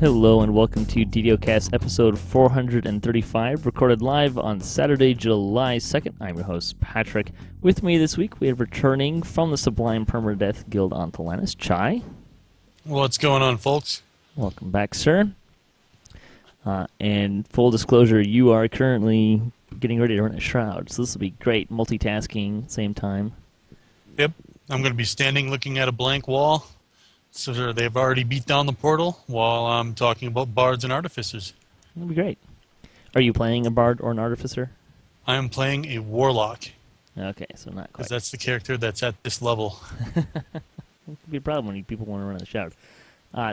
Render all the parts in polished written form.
Hello and welcome to DDOCast episode 435, recorded live on Saturday, July 2nd. I'm your host, Patrick. With me this week, we have returning from the Sublime Permadeath Guild on Talanis, Chai. What's going on, folks? Welcome back, sir. And full disclosure, you are currently getting ready to run a shroud, so this will be great, multitasking, same time. Yep, I'm going to be standing looking at a blank wall. So they've already beat down the portal while I'm talking about Bards and Artificers. That'll be great. Are you playing a Bard or an Artificer? I am playing a Warlock. Okay, so not quite. Because that's the character that's at this level. It could be a problem when people want to run a shroud.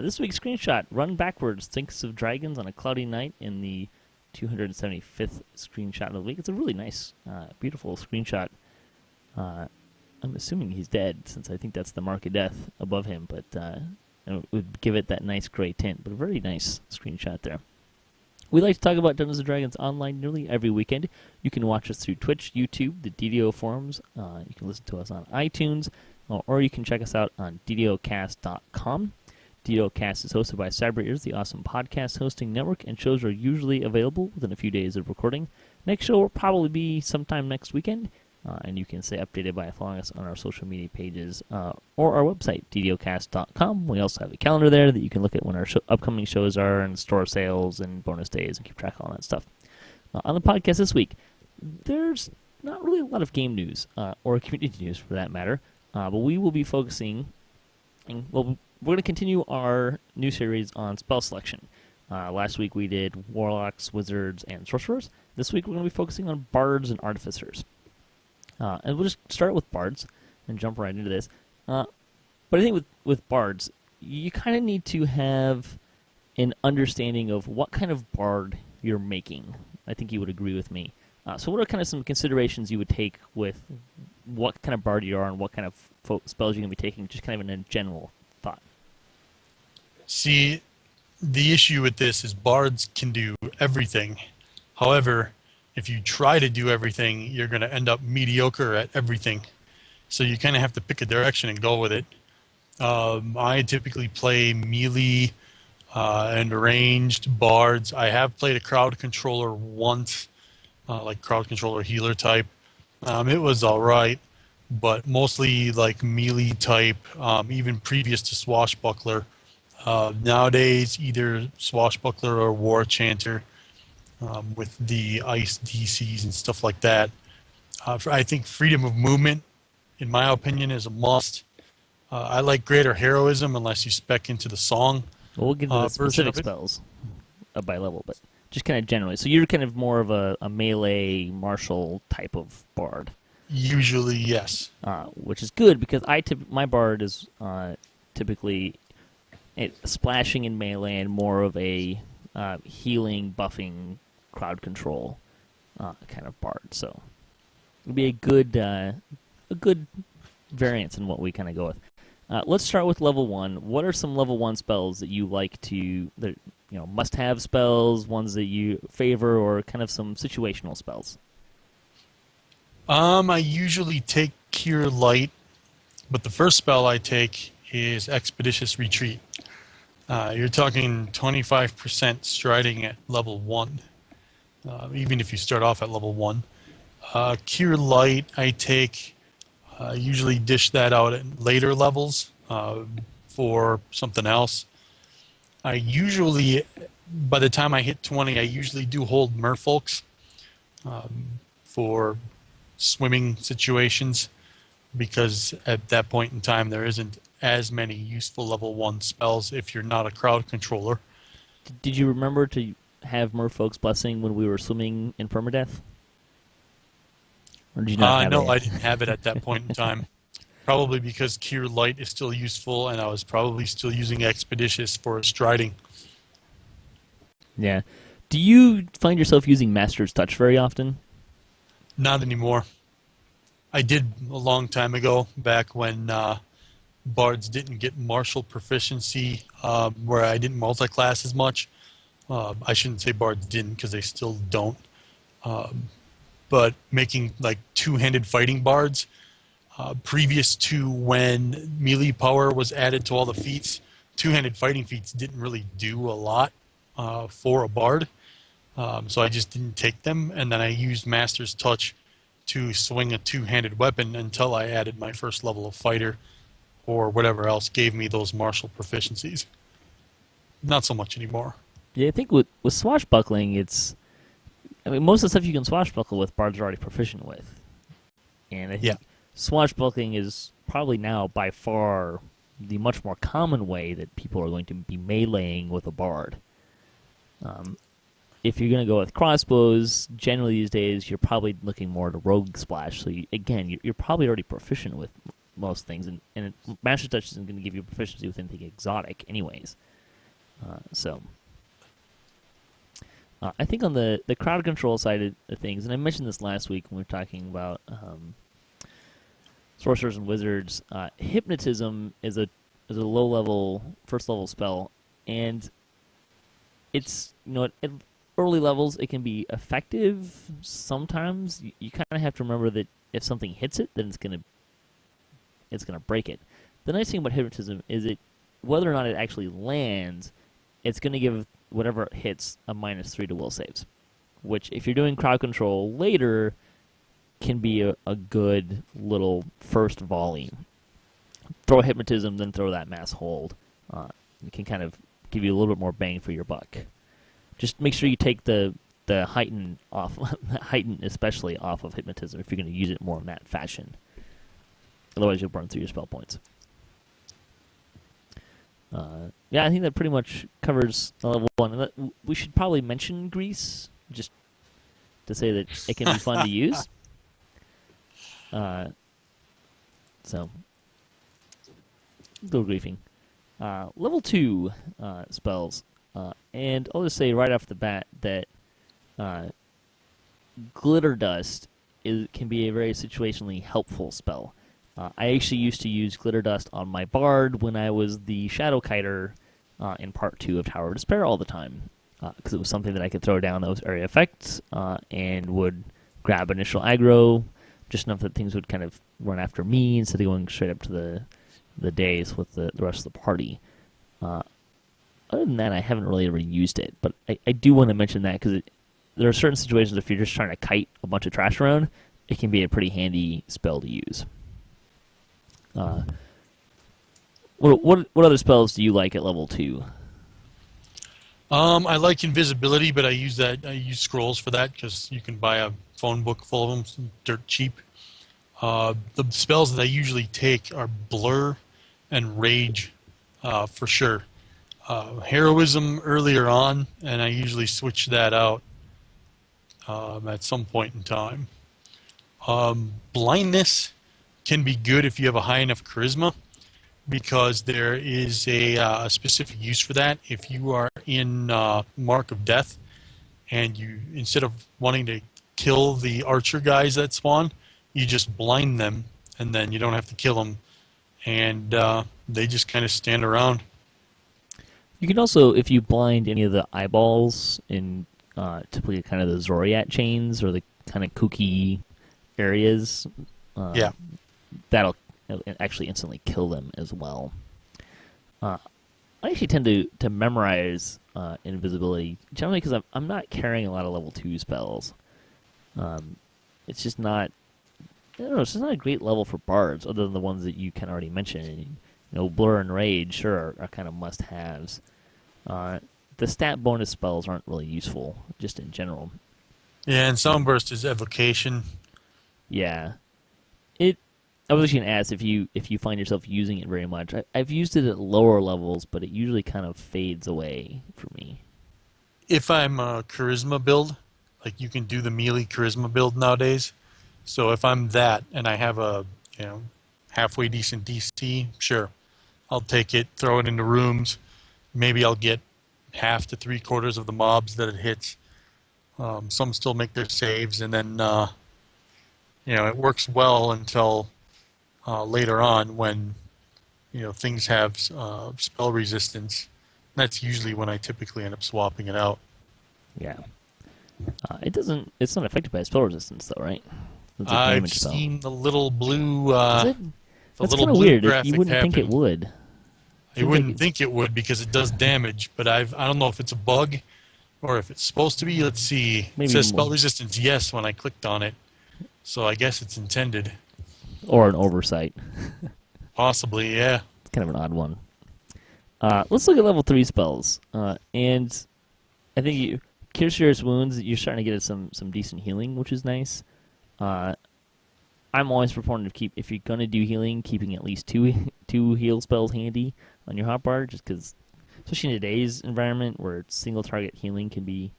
This week's screenshot, run backwards, thinks of dragons on a cloudy night in the 275th screenshot of the week. It's a really nice, beautiful screenshot. I'm assuming he's dead, since I think that's the mark of death above him, but it would give it that nice gray tint, but a very nice screenshot there. We like to talk about Dungeons & Dragons online nearly every weekend. You can watch us through Twitch, YouTube, the DDO forums. You can listen to us on iTunes, or you can check us out on DDOCast.com. DDOCast is hosted by CyberEars, the awesome podcast hosting network, and shows are usually available within a few days of recording. Next show will probably be sometime next weekend. And you can stay updated by following us on our social media pages or our website, DDOCast.com. We also have a calendar there that you can look at when our upcoming shows are and store sales and bonus days and keep track of all that stuff. On the podcast this week, there's not really a lot of game news or community news for that matter, but we will be focusing, we're going to continue our new series on spell selection. Last week we did Warlocks, Wizards, and Sorcerers. This week we're going to be focusing on Bards and Artificers. And we'll just start with Bards and jump right into this. But I think with Bards, you kind of need to have an understanding of what kind of Bard you're making. I think you would agree with me. So what are kind of some considerations you would take with what kind of Bard you are and what kind of spells you're going to be taking, just kind of in a general thought? See, the issue with this is Bards can do everything. However, if you try to do everything, you're going to end up mediocre at everything. So you kind of have to pick a direction and go with it. I typically play melee and ranged bards. I have played a crowd controller once, like crowd controller healer type. It was all right, but mostly like melee type, even previous to Swashbuckler. Nowadays, either Swashbuckler or War Chanter. With the ice DCs and stuff like that. I think freedom of movement, in my opinion, is a must. I like greater heroism unless you spec into the song. Well, we'll get into the specific spells by level, but just kind of generally. So you're kind of more of a melee martial type of bard. Usually, yes. Which is good because my bard is typically splashing in melee and more of a healing, buffing, crowd control kind of bard. So it would be a good variance in what we kind of go with. Let's start with level 1. What are some level 1 spells that you like to, must-have spells, ones that you favor, or kind of some situational spells? I usually take Cure Light, but the first spell I take is Expeditious Retreat. You're talking 25% striding at level 1, even if you start off at level 1. Cure Light, I take, usually dish that out at later levels for something else. I usually, by the time I hit 20, I usually do hold Merfolks for swimming situations, because at that point in time there isn't as many useful level 1 spells if you're not a crowd controller. Did you remember to have Merfolk's Blessing when we were swimming in permadeath? Or did you not have No, I didn't have it at that point in time. Probably because Cure Light is still useful, and I was probably still using Expeditious for striding. Yeah. Do you find yourself using Master's Touch very often? Not anymore. I did a long time ago, back when Bards didn't get martial proficiency, where I didn't multi-class as much. I shouldn't say Bards didn't, because they still don't. But making like two-handed fighting Bards, previous to when melee power was added to all the feats, two-handed fighting feats didn't really do a lot for a bard, so I just didn't take them, and then I used Master's Touch to swing a two-handed weapon until I added my first level of fighter or whatever else gave me those martial proficiencies. Not so much anymore. Yeah, I think with swashbuckling, most of the stuff you can swashbuckle with, bards are already proficient with. And I think swashbuckling is probably now by far the much more common way that people are going to be meleeing with a bard. If you're going to go with crossbows, generally these days you're probably looking more at a rogue splash. So you're probably already proficient with most things, and Master Touch isn't going to give you proficiency with anything exotic anyways. I think on the crowd control side of things, and I mentioned this last week when we were talking about sorcerers and wizards, hypnotism is a low-level, first-level spell, and it's, at early levels it can be effective sometimes. You kind of have to remember that if something hits it, then it's gonna break it. The nice thing about hypnotism is whether or not it actually lands, it's going to give whatever it hits a -3 to will saves, which if you're doing crowd control later can be a good little first volley. Throw hypnotism, then throw that mass hold. It can kind of give you a little bit more bang for your buck. Just make sure you take the heighten off, heighten especially off of hypnotism if you're going to use it more in that fashion. Otherwise, you'll burn through your spell points. Yeah, I think that pretty much covers level 1. We should probably mention Grease, just to say that it can be fun to use. So, little griefing. Level 2 spells. And I'll just say right off the bat that Glitter Dust can be a very situationally helpful spell. I actually used to use Glitter Dust on my Bard when I was the Shadow Kiter in Part 2 of Tower of Despair all the time, because it was something that I could throw down those area effects and would grab initial aggro, just enough that things would kind of run after me instead of going straight up to the days with the rest of the party. Other than that, I haven't really ever used it, but I do want to mention that because there are certain situations if you're just trying to kite a bunch of trash around, it can be a pretty handy spell to use. What other spells do you like at level 2? I like invisibility, but I use scrolls for that because you can buy a phone book full of them, dirt cheap. The spells that I usually take are blur and rage, for sure. Heroism earlier on, and I usually switch that out at some point in time. Blindness can be good if you have a high enough charisma, because there is a specific use for that. If you are in Mark of Death, and you, instead of wanting to kill the archer guys that spawn, you just blind them, and then you don't have to kill them, and they just kind of stand around. You can also, if you blind any of the eyeballs in typically kind of the Zoriat chains or the kind of kooky areas, that'll actually instantly kill them as well. I actually tend to memorize invisibility, generally because I'm not carrying a lot of level 2 spells. It's just not, I don't know, it's just not a great level for bards, other than the ones that you can already mention. Blur and Rage, sure, are kind of must-haves. The stat bonus spells aren't really useful, just in general. Yeah, and Sunburst is evocation. Yeah. I was actually going to ask if you find yourself using it very much. I've used it at lower levels, but it usually kind of fades away for me. If I'm a charisma build, like you can do the melee charisma build nowadays. So if I'm that and I have a halfway decent DC, sure, I'll take it, throw it into rooms. Maybe I'll get half to 3/4 of the mobs that it hits. Some still make their saves, and then it works well until later on when things have spell resistance. That's usually when I typically end up swapping it out. Yeah. It's not affected by spell resistance though, right? I've seen the little blue. That's kind of weird. You wouldn't think it would. You wouldn't think it would because it does damage, but I don't know if it's a bug or if it's supposed to be. Let's see. Maybe it says spell resistance yes when I clicked on it, so I guess it's intended. Or an oversight. Possibly, yeah. It's kind of an odd one. Let's look at level 3 spells. And I think Cure Serious Wounds, you're starting to get some decent healing, which is nice. I'm always proponent of if you're going to do healing, keeping at least two heal spells handy on your hotbar, just because, especially in today's environment where single target healing can be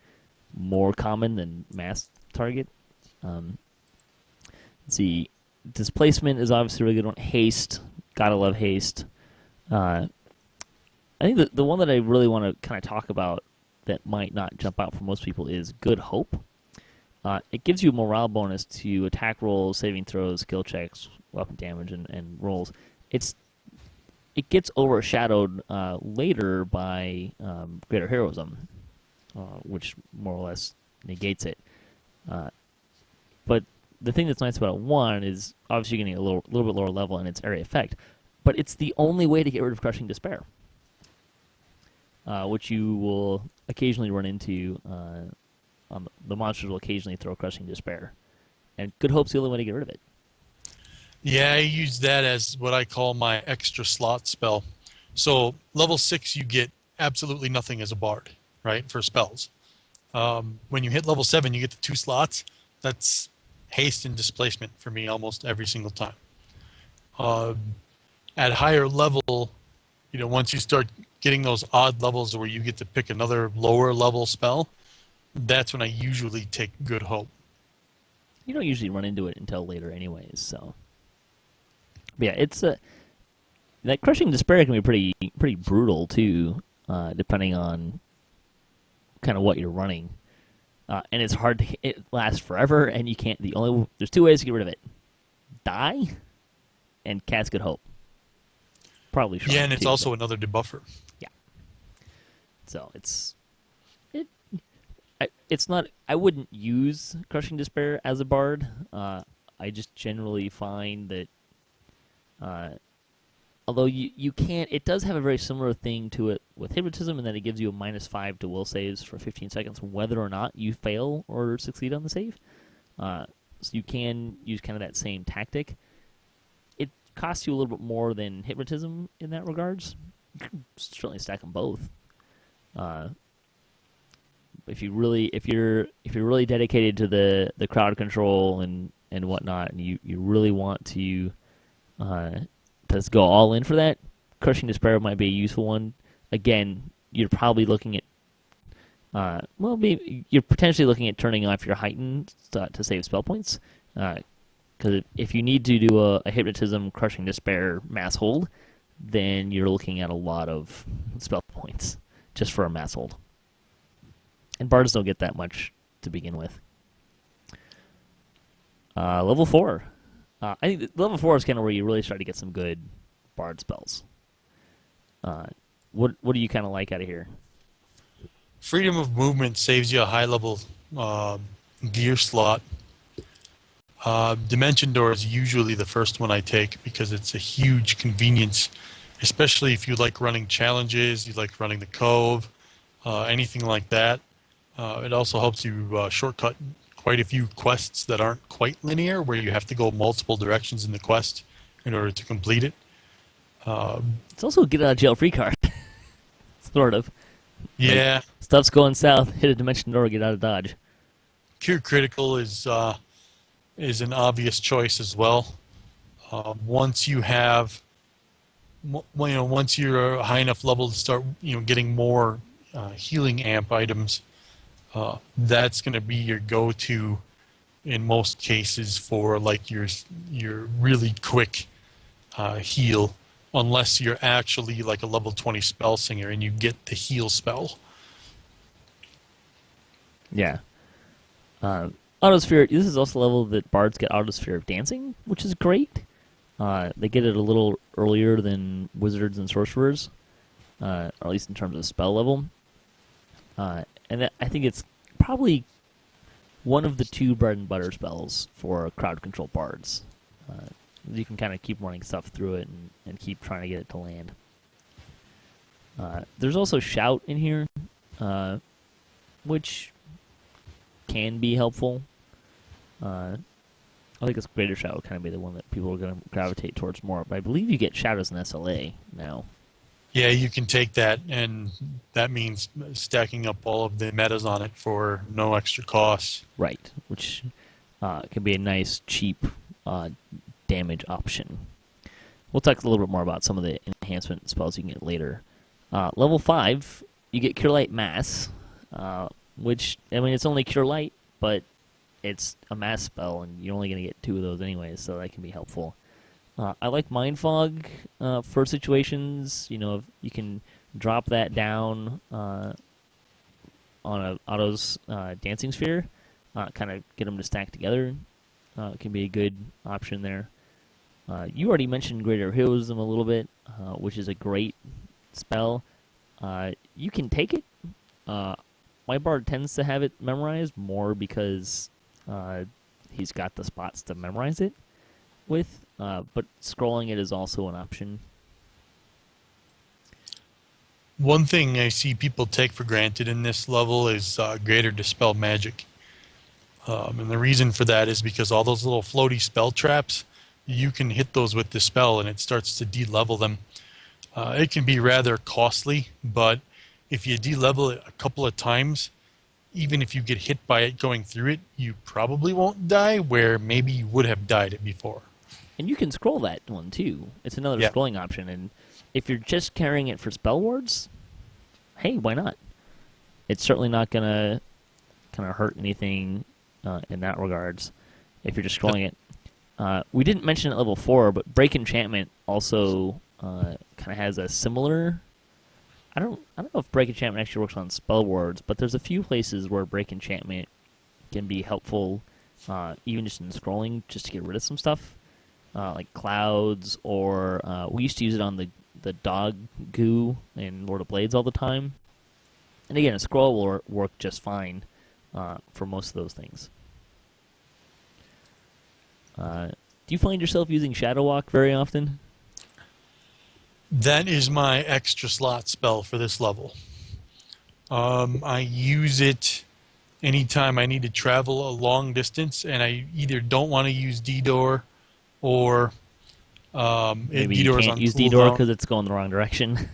more common than mass target. Let's see. Displacement is obviously a really good one. Haste. Gotta love haste. I think the one that I really want to kind of talk about that might not jump out for most people is Good Hope. It gives you a morale bonus to attack rolls, saving throws, skill checks, weapon damage, and rolls. It gets overshadowed later by Greater Heroism, which more or less negates it. But the thing that's nice about it, one, is obviously you're getting a little bit lower level in its area effect, but it's the only way to get rid of Crushing Despair, which you will occasionally run into. The monsters will occasionally throw Crushing Despair, and Good Hope's the only way to get rid of it. Yeah, I use that as what I call my extra slot spell. So level 6, you get absolutely nothing as a bard, right, for spells. When you hit level 7, you get the 2 slots. That's haste and displacement for me almost every single time. At higher level, once you start getting those odd levels where you get to pick another lower level spell, that's when I usually take Good Hope. You don't usually run into it until later anyways, so. But yeah, it's that Crushing Despair can be pretty brutal too, depending on kind of what you're running. And it's hard it lasts forever, and you can't. There's 2 ways to get rid of it: die, and cast Good Hope. Probably shrine. Yeah, and it's also another debuffer. Yeah. So it's not. I wouldn't use Crushing Despair as a bard. I just generally find that, although you can't, it does have a very similar thing to it with hypnotism, in that it gives you a -5 to will saves for 15 seconds, whether or not you fail or succeed on the save. So you can use kind of that same tactic. It costs you a little bit more than hypnotism in that regards. You can certainly stack them both. If you're really dedicated to the crowd control and whatnot, and you really want to just go all in for that, Crushing Despair might be a useful one. Again, you're probably looking at you're potentially looking at turning off your heighten to save spell points. Because if you need to do a hypnotism Crushing Despair mass hold, then you're looking at a lot of spell points just for a mass hold. And bards don't get that much to begin with. Level 4. I think level 4 is kind of where you really start to get some good bard spells. What do you kind of like out of here? Freedom of movement saves you a high level gear slot. Dimension Door is usually the first one I take because it's a huge convenience, especially if you like running challenges, you like running the Cove, anything like that. It also helps you shortcut quite a few quests that aren't quite linear, where you have to go multiple directions in the quest in order to complete it. It's also a get out of jail free card, sort of. Yeah. Like, stuff's going south. Hit a Dimension Door, get out of Dodge. Cure Critical is an obvious choice as well. Once you have, once you're a high enough level to start, getting more healing amp items, that's going to be your go-to in most cases for like your really quick heal, unless you're actually like a level 20 spell singer and you get the heal spell. Yeah. Autosphere, this is also a level that bards get Autosphere of Dancing, which is great. They get it a little earlier than wizards and sorcerers, or at least in terms of spell level. And I think it's probably one of the 2 bread and butter spells for crowd control bards. You can kind of keep running stuff through it and keep trying to get it to land. There's also Shout in here, which can be helpful. I think it's Greater Shout would kind of be the one that people are going to gravitate towards more. But I believe you get Shout as an SLA now. Yeah, you can take that, and that means stacking up all of the metas on it for no extra cost. Right, which can be a nice, cheap damage option. We'll talk a little bit more about some of the enhancement spells you can get later. Level 5, you get Cure Light Mass, which, I mean, it's only Cure Light, but it's a mass spell, and you're only going to get 2 of those anyways, so that can be helpful. I like Mind Fog for situations. You know, you can drop that down on a Otto's Dancing Sphere, kind of get them to stack together. It can be a good option there. You already mentioned Greater Heroism a little bit, which is a great spell. You can take it. My bard tends to have it memorized more because he's got the spots to memorize it with, but scrolling it is also an option. One thing I see people take for granted in this level is Greater Dispel Magic. And the reason for that is because all those little floaty spell traps, you can hit those with the spell and it starts to de-level them. It can be rather costly, but if you de-level it a couple of times, even if you get hit by it going through it, you probably won't die where maybe you would have died it before. And you can scroll that one too. It's another scrolling option, and if you're just carrying it for spell wards, hey, why not? It's certainly not gonna kind of hurt anything in that regards if you're just scrolling it. We didn't mention at level 4, but Break Enchantment also kind of has a similar. I don't know if Break Enchantment actually works on spell wards, but there's a few places where Break Enchantment can be helpful, even just in scrolling, just to get rid of some stuff, like clouds, or we used to use it on the dog goo in Lord of Blades all the time. And again, a scroll will work just fine for most of those things. Do you find yourself using Shadow Walk very often? That is my extra slot spell for this level. I use it anytime I need to travel a long distance, and I either don't want to use D-Door, or maybe you can't use D-Door because it's going the wrong direction.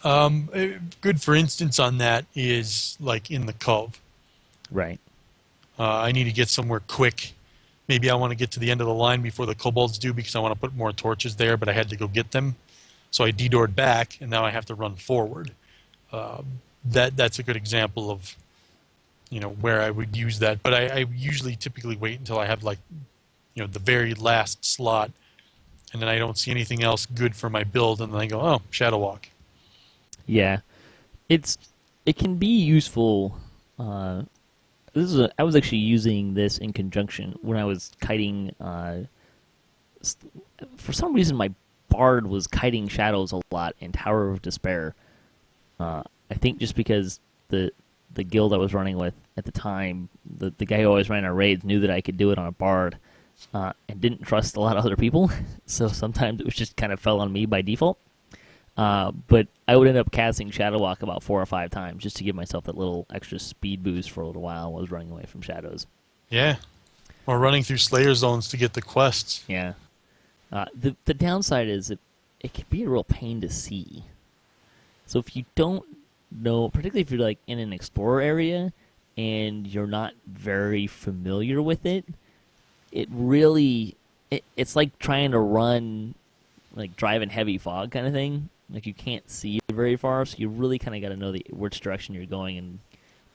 Good for instance on that is like in the Cove. Right. I need to get somewhere quick. Maybe I want to get to the end of the line before the kobolds do because I want to put more torches there, but I had to go get them. So I D-Doored back, and now I have to run forward. That's a good example of, where I would use that. But I usually typically wait until I have the very last slot, and then I don't see anything else good for my build, and then I go, oh, Shadow Walk. Yeah, it can be useful. I was actually using this in conjunction when I was kiting. For some reason, my Bard was kiting shadows a lot in Tower of Despair. I think just because the guild I was running with at the time, the guy who always ran our raids knew that I could do it on a Bard, and didn't trust a lot of other people. So sometimes it was just kind of fell on me by default. But I would end up casting Shadow Walk about 4 or 5 times just to give myself that little extra speed boost for a little while while I was running away from shadows. Yeah, or running through Slayer zones to get the quests. Yeah. The downside is it can be a real pain to see. So if you don't know, particularly if you're like in an explorer area and you're not very familiar with it, it's like trying to run, like drive in heavy fog kind of thing. Like you can't see very far, so you really kind of got to know which direction you're going,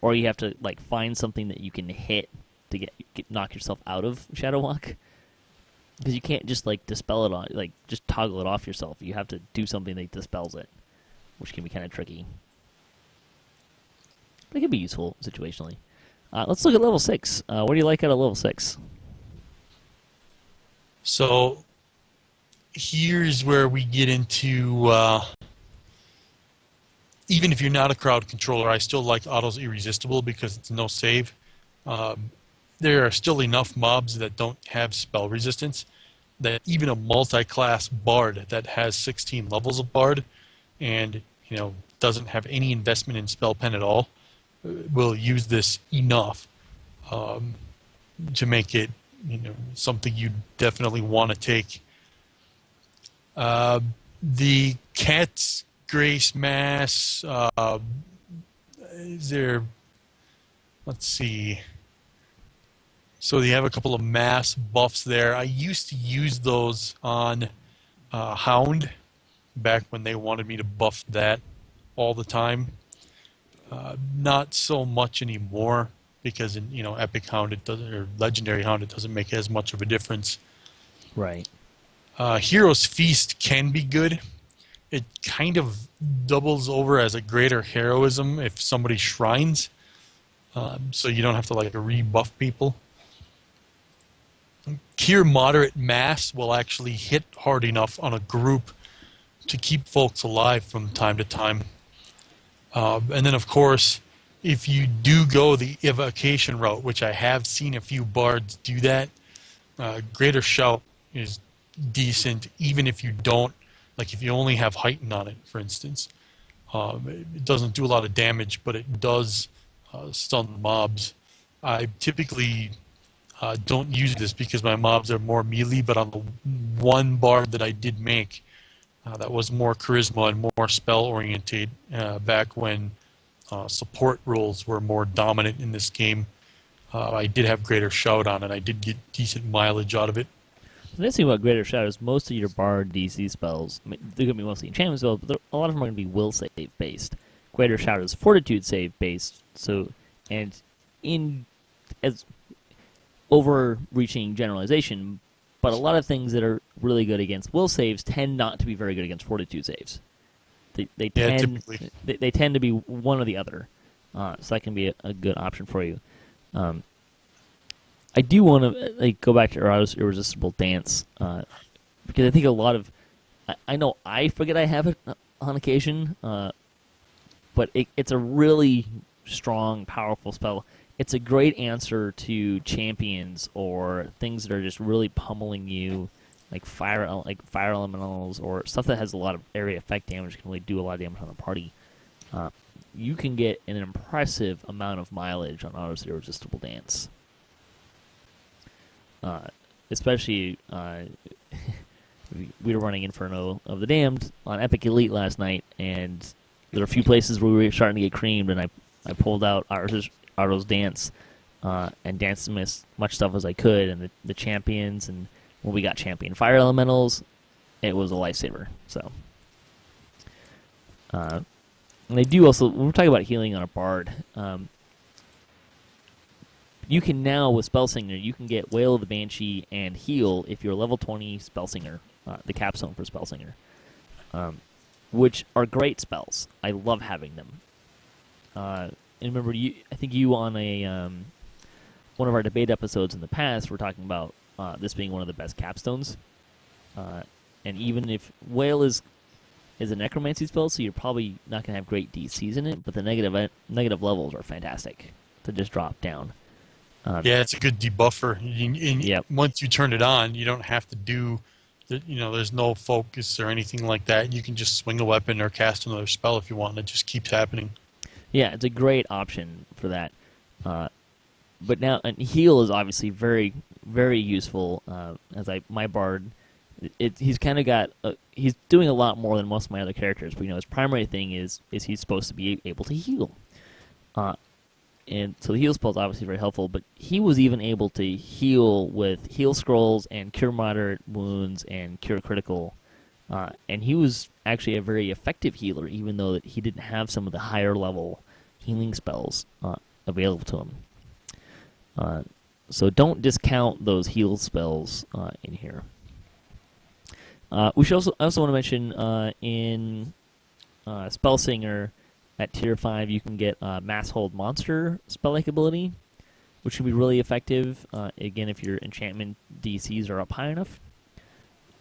or you have to like find something that you can hit to knock yourself out of Shadow Walk. Because you can't just like dispel it on, like just toggle it off yourself. You have to do something that dispels it, which can be kind of tricky. But it can be useful situationally. Let's look at level 6. What do you like out of level 6? So here's where we get into, even if you're not a crowd controller, I still like Otto's Irresistible because it's no save. There are still enough mobs that don't have spell resistance that even a multi-class bard that has 16 levels of bard and doesn't have any investment in spell pen at all, will use this enough to make it something you definitely want to take. The Cat's Grace Mass, is there, let's see. So they have a couple of mass buffs there. I used to use those on Hound back when they wanted me to buff that all the time. Not so much anymore because in Epic Hound it doesn't, or Legendary Hound, it doesn't make as much of a difference. Right. Hero's Feast can be good. It kind of doubles over as a greater heroism if somebody shrines, so you don't have to rebuff people. Cure Moderate Mass will actually hit hard enough on a group to keep folks alive from time to time. And then, of course, if you do go the evocation route, which I have seen a few bards do that, Greater Shout is decent, even if you don't, if you only have Heighten on it, for instance. It doesn't do a lot of damage, but it does stun mobs. I typically don't use this because my mobs are more melee, but on the one bard that I did make, that was more charisma and more spell-oriented back when support roles were more dominant in this game. I did have Greater Shout on it. I did get decent mileage out of it. The nice thing about Greater Shout is most of your Bard DC spells, they're going to be mostly enchantment spells, but a lot of them are going to be will save based. Greater Shout is fortitude save based, and as overreaching generalization, but a lot of things that are really good against will saves tend not to be very good against fortitude saves. They tend to be one or the other, so that can be a good option for you. I do want to go back to Erado's Irresistible Dance, because I think a lot of I know I forget I have it on occasion, but it's a really strong, powerful spell. It's a great answer to champions or things that are just really pummeling you, like fire elementals or stuff that has a lot of area effect damage, can really do a lot of damage on the party. You can get an impressive amount of mileage on Erado's Irresistible Dance. Especially, we were running Inferno of the Damned on Epic Elite last night, and there were a few places where we were starting to get creamed, and I pulled out Erado's Dance and danced as much stuff as I could, and the champions, and when we got champion fire elementals, it was a lifesaver. So, and they do also, when we're talking about healing on a bard, you can now, with Spellsinger, you can get Wail of the Banshee and heal if you're level 20 Spellsinger, the capstone for Spellsinger, which are great spells. I love having them. And remember, I think you on one of our debate episodes in the past were talking about this being one of the best capstones. And even if Wail is a necromancy spell, so you're probably not going to have great DCs in it, but the negative levels are fantastic to just drop down. Yeah, it's a good debuffer. Yep. Once you turn it on, you don't have to do, there's no focus or anything like that. You can just swing a weapon or cast another spell if you want, and it just keeps happening. Yeah, it's a great option for that. But now, and heal is obviously very, very useful. My bard, he's kind of got, he's doing a lot more than most of my other characters. But his primary thing is he's supposed to be able to heal. And so the heal spell is obviously very helpful, but he was even able to heal with heal scrolls and cure moderate wounds and cure critical. And he was actually a very effective healer, even though he didn't have some of the higher level healing spells available to him. So don't discount those heal spells in here. We should also want to mention in Spellsinger, at Tier 5, you can get Mass Hold Monster spell-like ability, which can be really effective, again, if your enchantment DCs are up high enough.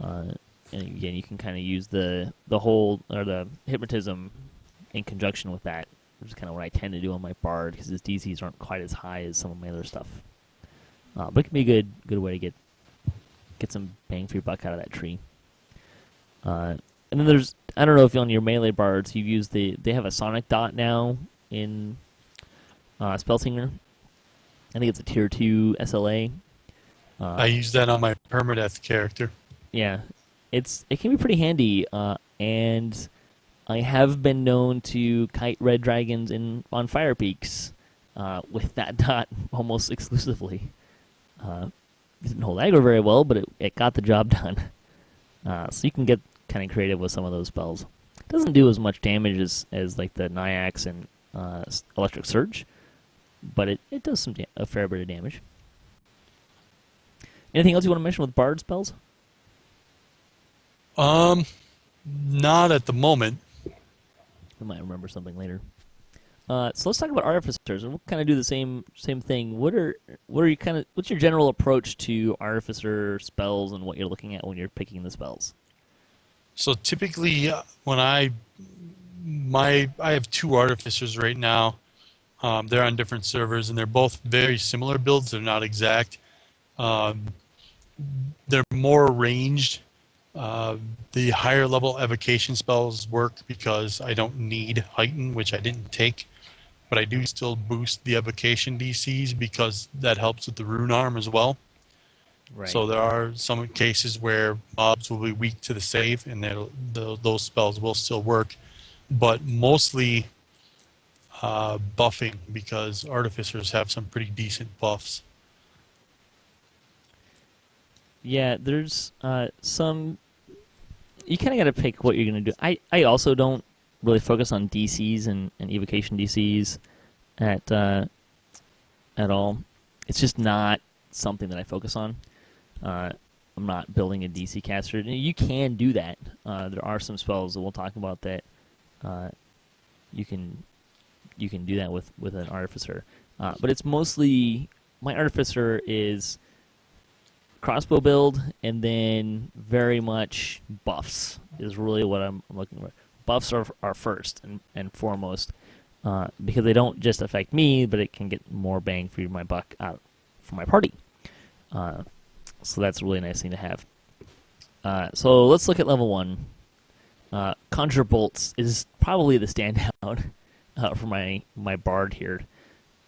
And again, you can kind of use the hold, or the hypnotism in conjunction with that, which is kind of what I tend to do on my bard, because his DCs aren't quite as high as some of my other stuff. But it can be a good way to get some bang for your buck out of that tree. And then there's, I don't know if on your melee bards you've used they have a sonic dot now in Spellsinger. I think it's a tier 2 SLA. I use that on my permadeath character. Yeah, it can be pretty handy, and I have been known to kite red dragons on fire peaks with that dot almost exclusively. Didn't hold aggro very well, but it got the job done. So you can get kind of creative with some of those spells. It doesn't do as much damage as like the Nyax and Electric Surge, but it does a fair bit of damage. Anything else you want to mention with Bard spells? Not at the moment. We might remember something later. So let's talk about Artificers, and we'll kind of do the same thing. What's your general approach to Artificer spells and what you're looking at when you're picking the spells? So typically, when I have 2 Artificers right now. They're on different servers, and they're both very similar builds. They're not exact. They're more ranged. The higher level evocation spells work because I don't need Heighten, which I didn't take, but I do still boost the evocation DCs because that helps with the rune arm as well. Right. So there are some cases where mobs will be weak to the save, and those spells will still work, but mostly buffing, because Artificers have some pretty decent buffs. Yeah, there's some. You kind of got to pick what you're going to do. I also don't really focus on DCs and evocation DCs at all. It's just not something that I focus on. I'm not building a DC caster. You can do that. There are some spells that we'll talk about that you can do that with an Artificer. But it's mostly, my Artificer is crossbow build, and then very much buffs is really what I'm looking for. Buffs are first and foremost, because they don't just affect me, but it can get more bang for my buck out for my party. So that's a really nice thing to have. So let's look at level 1. Conjure Bolts is probably the standout for my Bard here,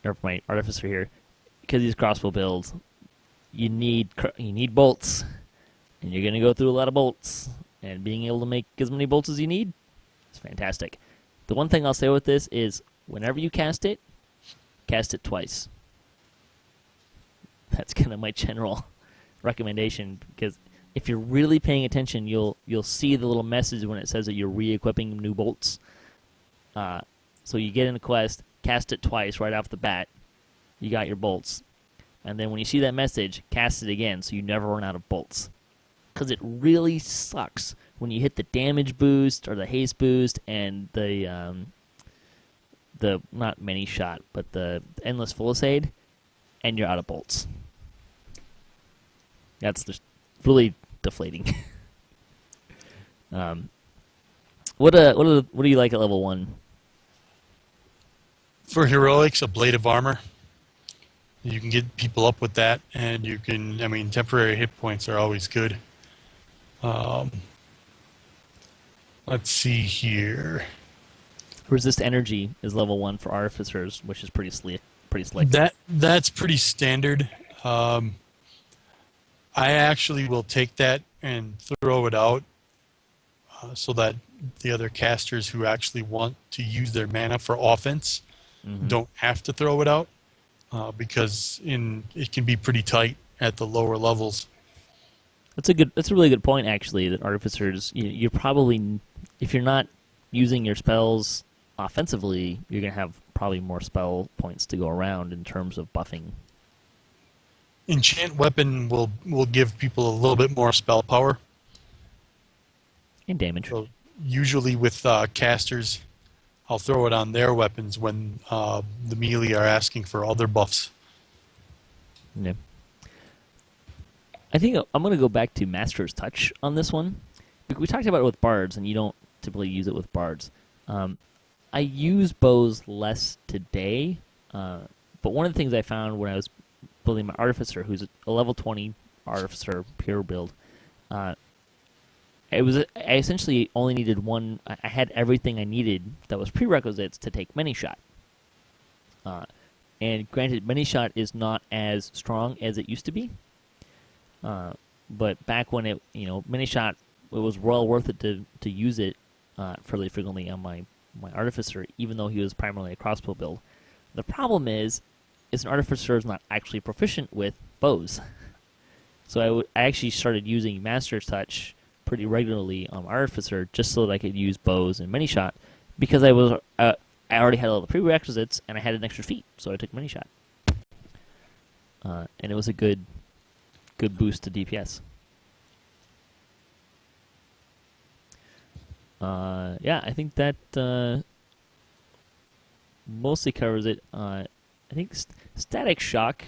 or for my Artificer here, because these crossbow builds, you need bolts, and you're going to go through a lot of bolts, and being able to make as many bolts as you need is fantastic. The one thing I'll say with this is, whenever you cast it twice. That's kind of my general recommendation, because if you're really paying attention, you'll see the little message when it says that you're re-equipping new bolts. So you get in the quest, cast it twice right off the bat, you got your bolts. And then when you see that message, cast it again so you never run out of bolts. Because it really sucks when you hit the damage boost or the haste boost and the not many shot, but the endless Fulisade, and you're out of bolts. That's just really deflating. What do you like at level 1? For heroics, a Blade of Armor. You can get people up with that, and you can, temporary hit points are always good. Let's see here. Resist Energy is level 1 for Artificers, which is pretty slick. That's pretty standard. I actually will take that and throw it out so that the other casters who actually want to use their mana for offense don't have to throw it out, because it can be pretty tight at the lower levels. That's a really good point, actually, that Artificers, you're probably, if you're not using your spells offensively, you're going to have probably more spell points to go around in terms of buffing. Enchant Weapon will give people a little bit more spell power. And damage. So usually with casters, I'll throw it on their weapons when the melee are asking for other buffs. Yeah. I think I'm going to go back to Master's Touch on this one. We talked about it with Bards, and you don't typically use it with Bards. I use bows less today, but one of the things I found when I was building my Artificer, who's a level 20 Artificer pure build, I essentially only needed one. I had everything I needed that was prerequisites to take many shot. And granted, many shot is not as strong as it used to be. But back when many shot, it was well worth it to use it fairly frequently on my Artificer, even though he was primarily a crossbow build. The problem is an Artificer is not actually proficient with bows. So I actually started using Master's Touch pretty regularly on Artificer just so that I could use bows and many shot, because I already had all the prerequisites and I had an extra feat, so I took many shot. And it was a good boost to DPS. I think that mostly covers it. I think Static Shock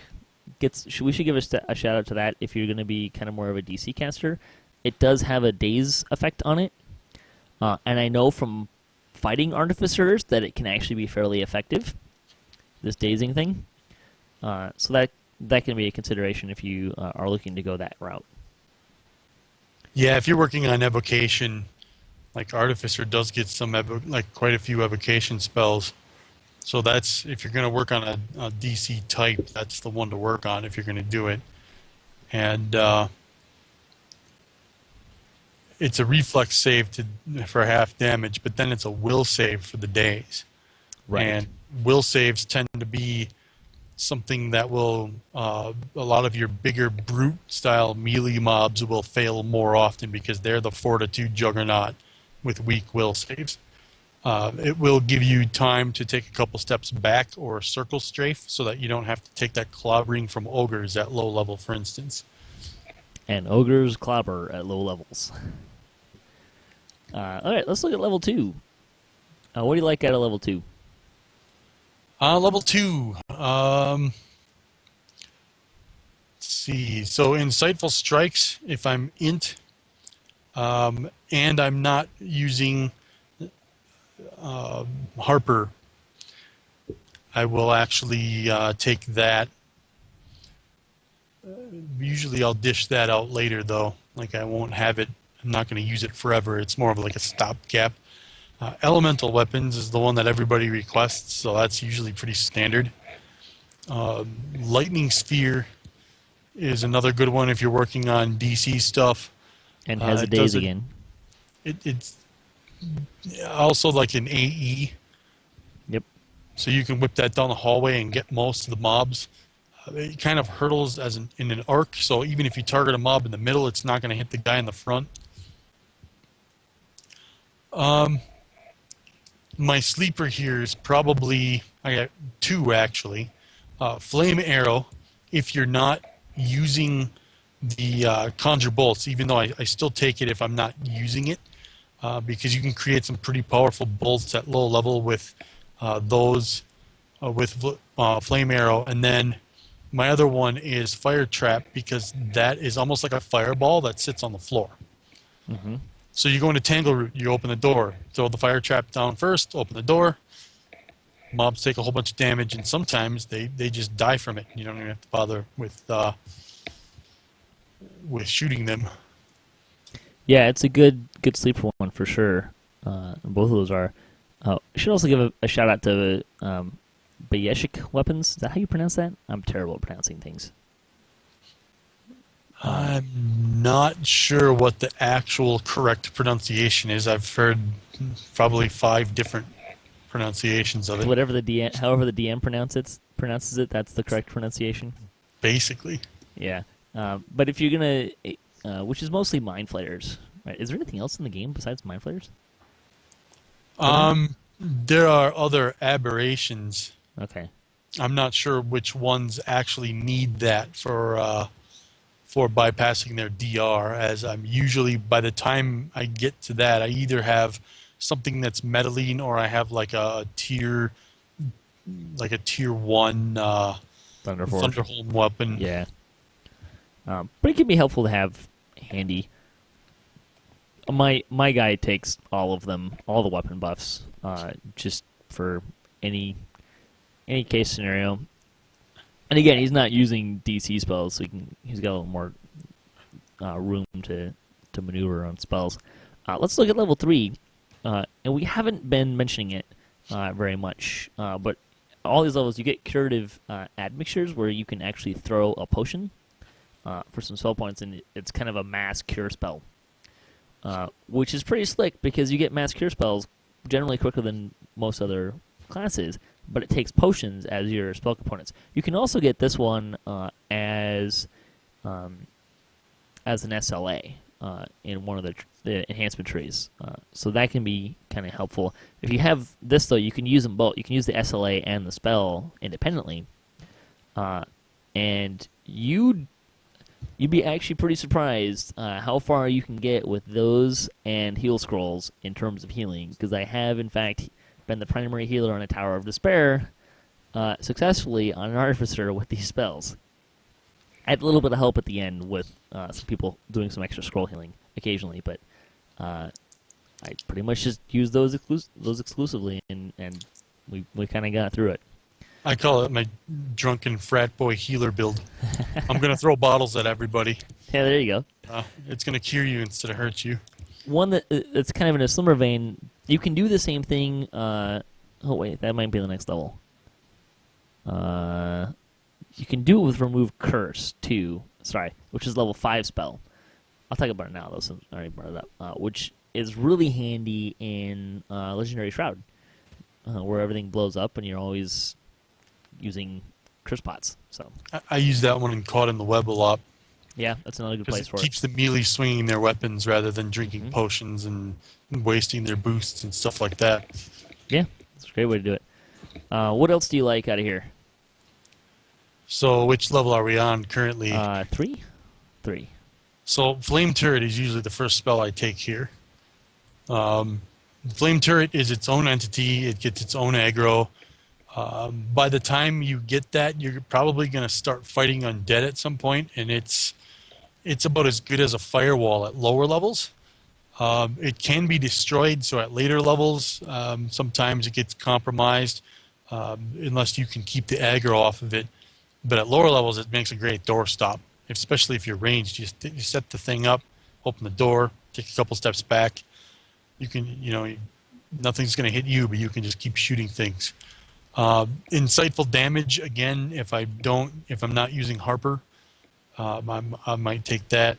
we should give a shout out to that if you're going to be kind of more of a DC caster. It does have a daze effect on it, and I know from fighting Artificers that it can actually be fairly effective, this dazing thing. So that can be a consideration if you are looking to go that route. Yeah, if you're working on evocation, like Artificer does get quite a few evocation spells. So that's, if you're going to work on a DC type, that's the one to work on if you're going to do it. And it's a reflex save for half damage, but then it's a will save for the daze. Right. And will saves tend to be something that will, a lot of your bigger brute style melee mobs will fail more often because they're the fortitude juggernaut with weak will saves. It will give you time to take a couple steps back or circle strafe so that you don't have to take that clobbering from ogres at low level, for instance. And ogres clobber at low levels. All right, let's look at level 2. What do you like out of level 2? Level 2. Let's see. So Insightful Strikes, if I'm int, and I'm not using Harper, I will actually take that. Usually I'll dish that out later, though. Like, I won't have it. I'm not going to use it forever. It's more of like a stopgap. Elemental Weapons is the one that everybody requests, so that's usually pretty standard. Lightning Sphere is another good one if you're working on DC stuff. And has a daze again. It's also like an AE. Yep. So you can whip that down the hallway and get most of the mobs. It kind of hurtles in an arc, so even if you target a mob in the middle, it's not going to hit the guy in the front. My sleeper here is probably, I got 2 actually. Flame Arrow, if you're not using the Conjure Bolts, even though I still take it if I'm not using it, because you can create some pretty powerful bolts at low level with Flame Arrow. And then my other one is Fire Trap, because that is almost like a fireball that sits on the floor. Mm-hmm. So you go into Tangle Root, you open the door, throw the Fire Trap down first, open the door, mobs take a whole bunch of damage, and sometimes they just die from it. You don't even have to bother with shooting them. Yeah, it's a good sleeper one for sure. Both of those are. I should also give a shout out to Bayeshik weapons. Is that how you pronounce that? I'm terrible at pronouncing things. I'm not sure what the actual correct pronunciation is. I've heard probably 5 different pronunciations of it. However the DM pronounces it, that's the correct pronunciation. Basically. Yeah. But if you're gonna, which is mostly Mind Flayers, right? Is there anything else in the game besides Mind Flayers? There are other aberrations. Okay. I'm not sure which ones actually need that for bypassing their DR, as I'm usually, by the time I get to that, I either have something that's metalline or I have like a tier 1 Thunderholm weapon. Yeah. But it can be helpful to have handy. My guy takes all of them, all the weapon buffs, just for any case scenario. And again, he's not using DC spells, so he's got a little more room to to maneuver on spells. Let's look at level 3, and we haven't been mentioning it very much, but all these levels you get curative admixtures where you can actually throw a potion for some spell points, and it's kind of a mass cure spell, which is pretty slick because you get mass cure spells generally quicker than most other classes, but it takes potions as your spell components. You can also get this one as an SLA in one of the enhancement trees, so that can be kind of helpful. If you have this, though, you can use them both. You can use the SLA and the spell independently, and you'd be actually pretty surprised how far you can get with those and heal scrolls in terms of healing, because I have, in fact, been the primary healer on a Tower of Despair successfully on an Artificer with these spells. I had a little bit of help at the end with some people doing some extra scroll healing occasionally, but I pretty much just used those exclusively, and we kind of got through it. I call it my drunken frat boy healer build. I'm going to throw bottles at everybody. Yeah, there you go. It's going to cure you instead of hurt you. One that's kind of in a similar vein, you can do the same thing. Oh, wait, that might be the next level. You can do it with Remove Curse, too. Sorry, which is level 5 spell. I'll talk about it now, though, since I already brought it up. Which is really handy in Legendary Shroud, where everything blows up and you're always using curse pots. So I use that one and Caught in the Web a lot. Yeah, that's another good place for it. It keeps the melee swinging their weapons rather than drinking potions and wasting their boosts and stuff like that. Yeah, it's a great way to do it. What else do you like out of here? So which level are we on currently? 3? 3. So Flame Turret is usually the first spell I take here. Flame Turret is its own entity. It gets its own aggro. By the time you get that, you're probably going to start fighting undead at some point, and it's about as good as a firewall at lower levels. It can be destroyed, so at later levels, sometimes it gets compromised unless you can keep the aggro off of it. But at lower levels, it makes a great doorstop, especially if you're ranged. You set the thing up, open the door, take a couple steps back. You can, nothing's going to hit you, but you can just keep shooting things. Insightful damage, again, if I'm not using Harper, I might take that.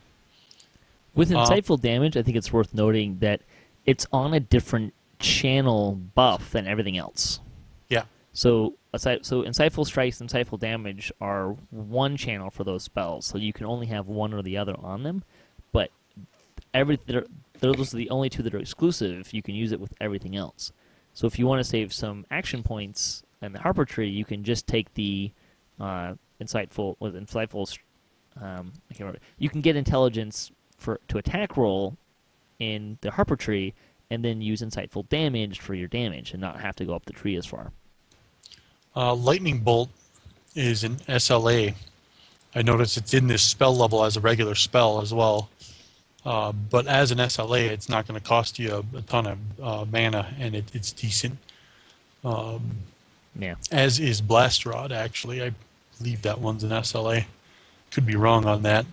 With insightful damage, I think it's worth noting that it's on a different channel buff than everything else. Yeah. So insightful strikes and insightful damage are one channel for those spells, so you can only have one or the other on them. But those are the only two that are exclusive. You can use it with everything else. So if you want to save some action points in the Harper tree, you can just take the insightful. I can't remember. You can get intelligence to attack roll in the Harper tree, and then use insightful damage for your damage, and not have to go up the tree as far. Lightning Bolt is an SLA. I noticed it's in this spell level as a regular spell as well. But as an SLA, it's not going to cost you a ton of mana, and it's decent. Yeah. As is Blast Rod, actually. I believe that one's an SLA. Could be wrong on that.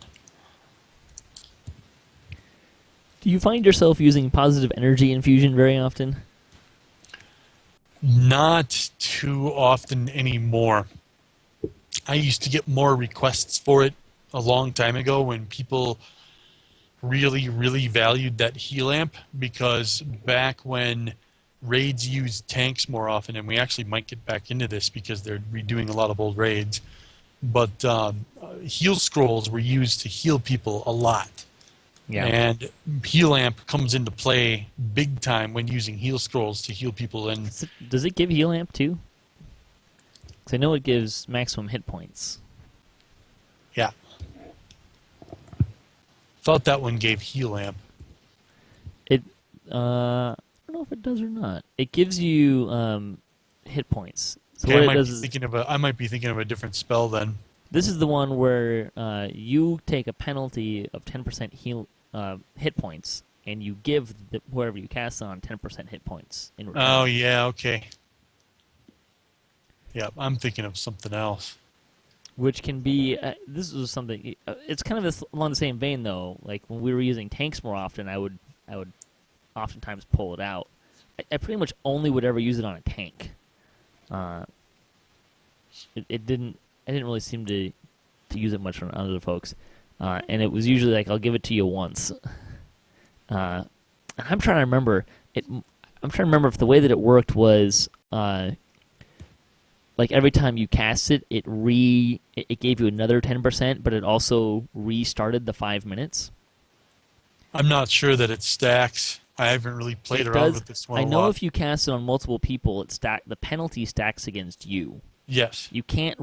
Do you find yourself using positive energy infusion very often? Not too often anymore. I used to get more requests for it a long time ago when people really, really valued that heal amp, because back when raids used tanks more often, and we actually might get back into this because they're redoing a lot of old raids, but heal scrolls were used to heal people a lot. Yeah. And heal amp comes into play big time when using heal scrolls to heal people. And does it give heal amp too? Because I know it gives maximum hit points. Yeah. Thought that one gave heal amp. I don't know if it does or not. It gives you hit points. So okay, what it does is, I might be thinking of a different spell then. This is the one where you take a penalty of 10% heal hit points, and you give whoever you cast on 10% hit points in return. Oh yeah, okay. Yeah, I'm thinking of something else. which can be this was something. It's kind of along the same vein though. Like when we were using tanks more often, I would oftentimes pull it out. I pretty much only would ever use it on a tank. It didn't. I didn't really seem to use it much on other folks, and it was usually like I'll give it to you once. And I'm trying to remember it. I'm trying to remember if the way that it worked was like every time you cast it, it gave you another 10%, but it also restarted the 5 minutes. I'm not sure that it stacks. I haven't really played around with this one a lot. I know if you cast it on multiple people, the penalty stacks against you. Yes. You can't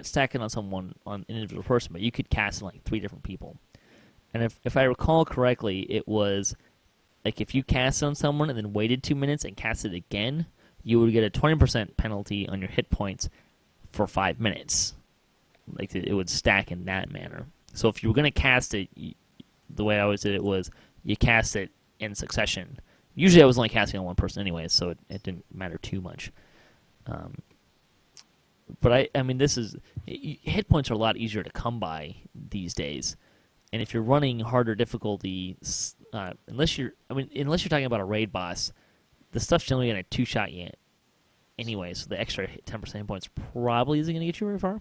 stack it on an individual person, but you could cast it on like 3 different people. And if I recall correctly, it was like if you cast it on someone and then waited 2 minutes and cast it again, you would get a 20% penalty on your hit points for 5 minutes. Like it would stack in that manner. So if you were going to cast it, the way I always did it was you cast it in succession. Usually I was only casting on one person anyway, so it didn't matter too much. But I mean, hit points are a lot easier to come by these days. And if you're running harder difficulty, unless you're talking about a raid boss, the stuff's generally going to 2-shot you anyway, so the extra 10% hit points probably isn't going to get you very far.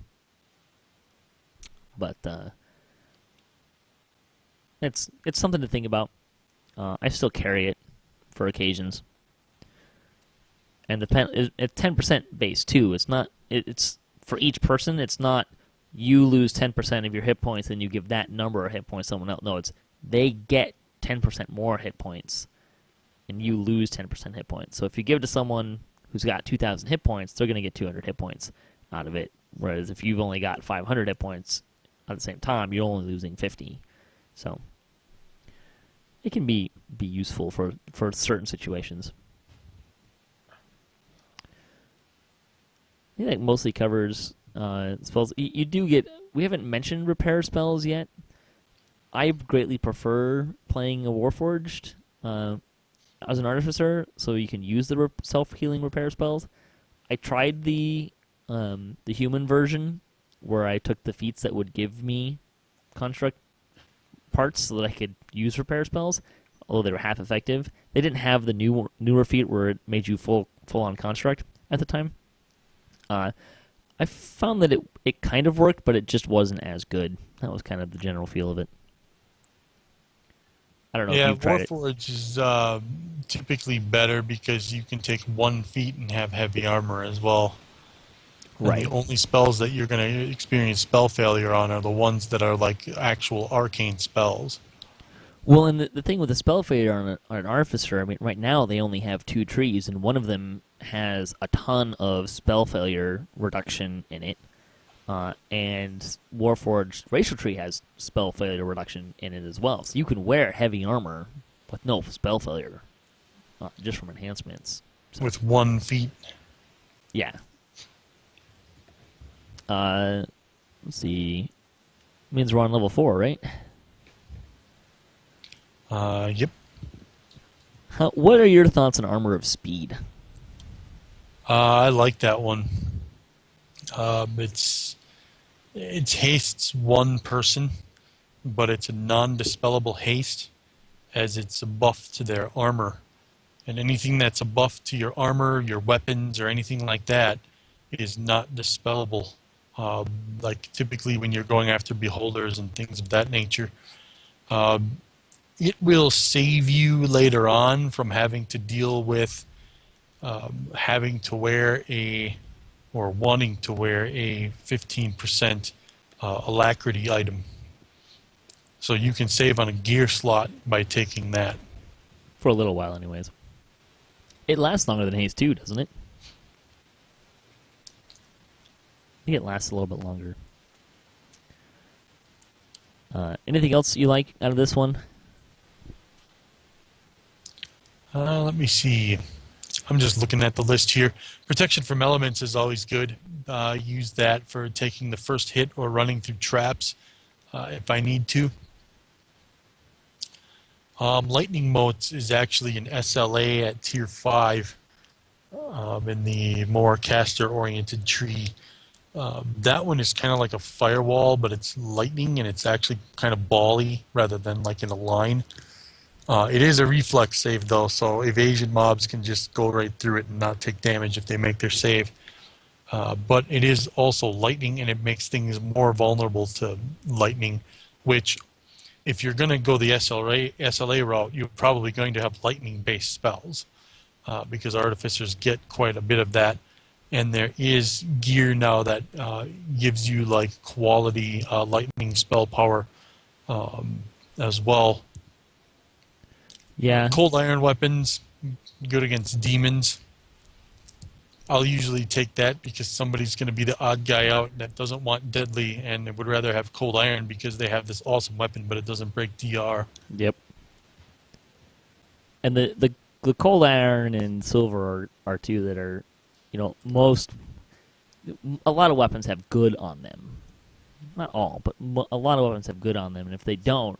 But it's something to think about. I still carry it for occasions. And it's 10% base too. It's not. It's for each person. It's not you lose 10% of your hit points and you give that number of hit points to someone else. No, it's they get 10% more hit points and you lose 10% hit points. So if you give it to someone who's got 2,000 hit points, they're going to get 200 hit points out of it. Whereas if you've only got 500 hit points at the same time, you're only losing 50. So it can be useful for certain situations. I think that mostly covers spells. You do get... We haven't mentioned repair spells yet. I greatly prefer playing a Warforged as an Artificer, so you can use the self-healing repair spells. I tried the human version, where I took the feats that would give me construct parts so that I could use repair spells, although they were half effective. They didn't have the newer feat where it made you full-on construct at the time. I found that it kind of worked, but it just wasn't as good. That was kind of the general feel of it. I don't know if you've tried it. Warforged is typically better because you can take one feat and have heavy armor as well. Right. And the only spells that you're going to experience spell failure on are the ones that are like actual arcane spells. Well, and the thing with the spell failure on an Artificer, I mean, right now they only have 2 trees, and one of them has a ton of spell failure reduction in it, and Warforged Racial Tree has spell failure reduction in it as well. So you can wear heavy armor with no spell failure, just from enhancements. So, with 1 feat. Yeah. Let's see. Means we're on level 4, right? Yep. What are your thoughts on Armor of Speed? I like that one. It's hastes 1 person, but it's a non-dispellable haste, as it's a buff to their armor. And anything that's a buff to your armor, your weapons, or anything like that is not dispellable. Like typically when you're going after beholders and things of that nature. It will save you later on from having to deal with having to wear or wanting to wear a 15% alacrity item. So you can save on a gear slot by taking that. For a little while anyways. It lasts longer than haste too, doesn't it? I think it lasts a little bit longer. Anything else you like out of this one? Let me see. I'm just looking at the list here. Protection from elements is always good. Use that for taking the first hit or running through traps if I need to. Lightning Motes is actually an SLA at tier 5 in the more caster-oriented tree. That one is kind of like a firewall, but it's lightning and it's actually kind of bally rather than like in a line. It is a reflex save though, so evasion mobs can just go right through it and not take damage if they make their save. But it is also lightning, and it makes things more vulnerable to lightning, which, if you're going to go the SLA route, you're probably going to have lightning-based spells, because Artificers get quite a bit of that. And there is gear now that gives you like quality lightning spell power as well. Yeah. Cold iron weapons, good against demons. I'll usually take that because somebody's going to be the odd guy out that doesn't want deadly and would rather have cold iron because they have this awesome weapon, but it doesn't break DR. Yep. And the cold iron and silver are two that are, a lot of weapons have good on them. Not all, but a lot of weapons have good on them, and if they don't,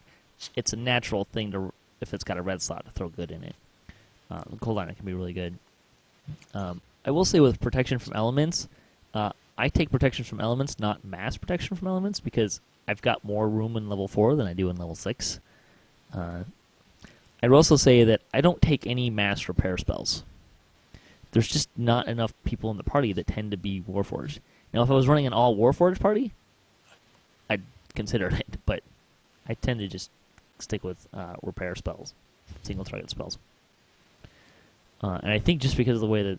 it's a natural thing to, if it's got a red slot, to throw good in it. The cold iron can be really good. I will say with protection from elements, I take protection from elements, not mass protection from elements, because I've got more room in level 4 than I do in level 6. I'd also say that I don't take any mass repair spells. There's just not enough people in the party that tend to be Warforged. Now, if I was running an all Warforged party, I'd consider it, but I tend to just stick with repair spells, single target spells. And I think just because of the way that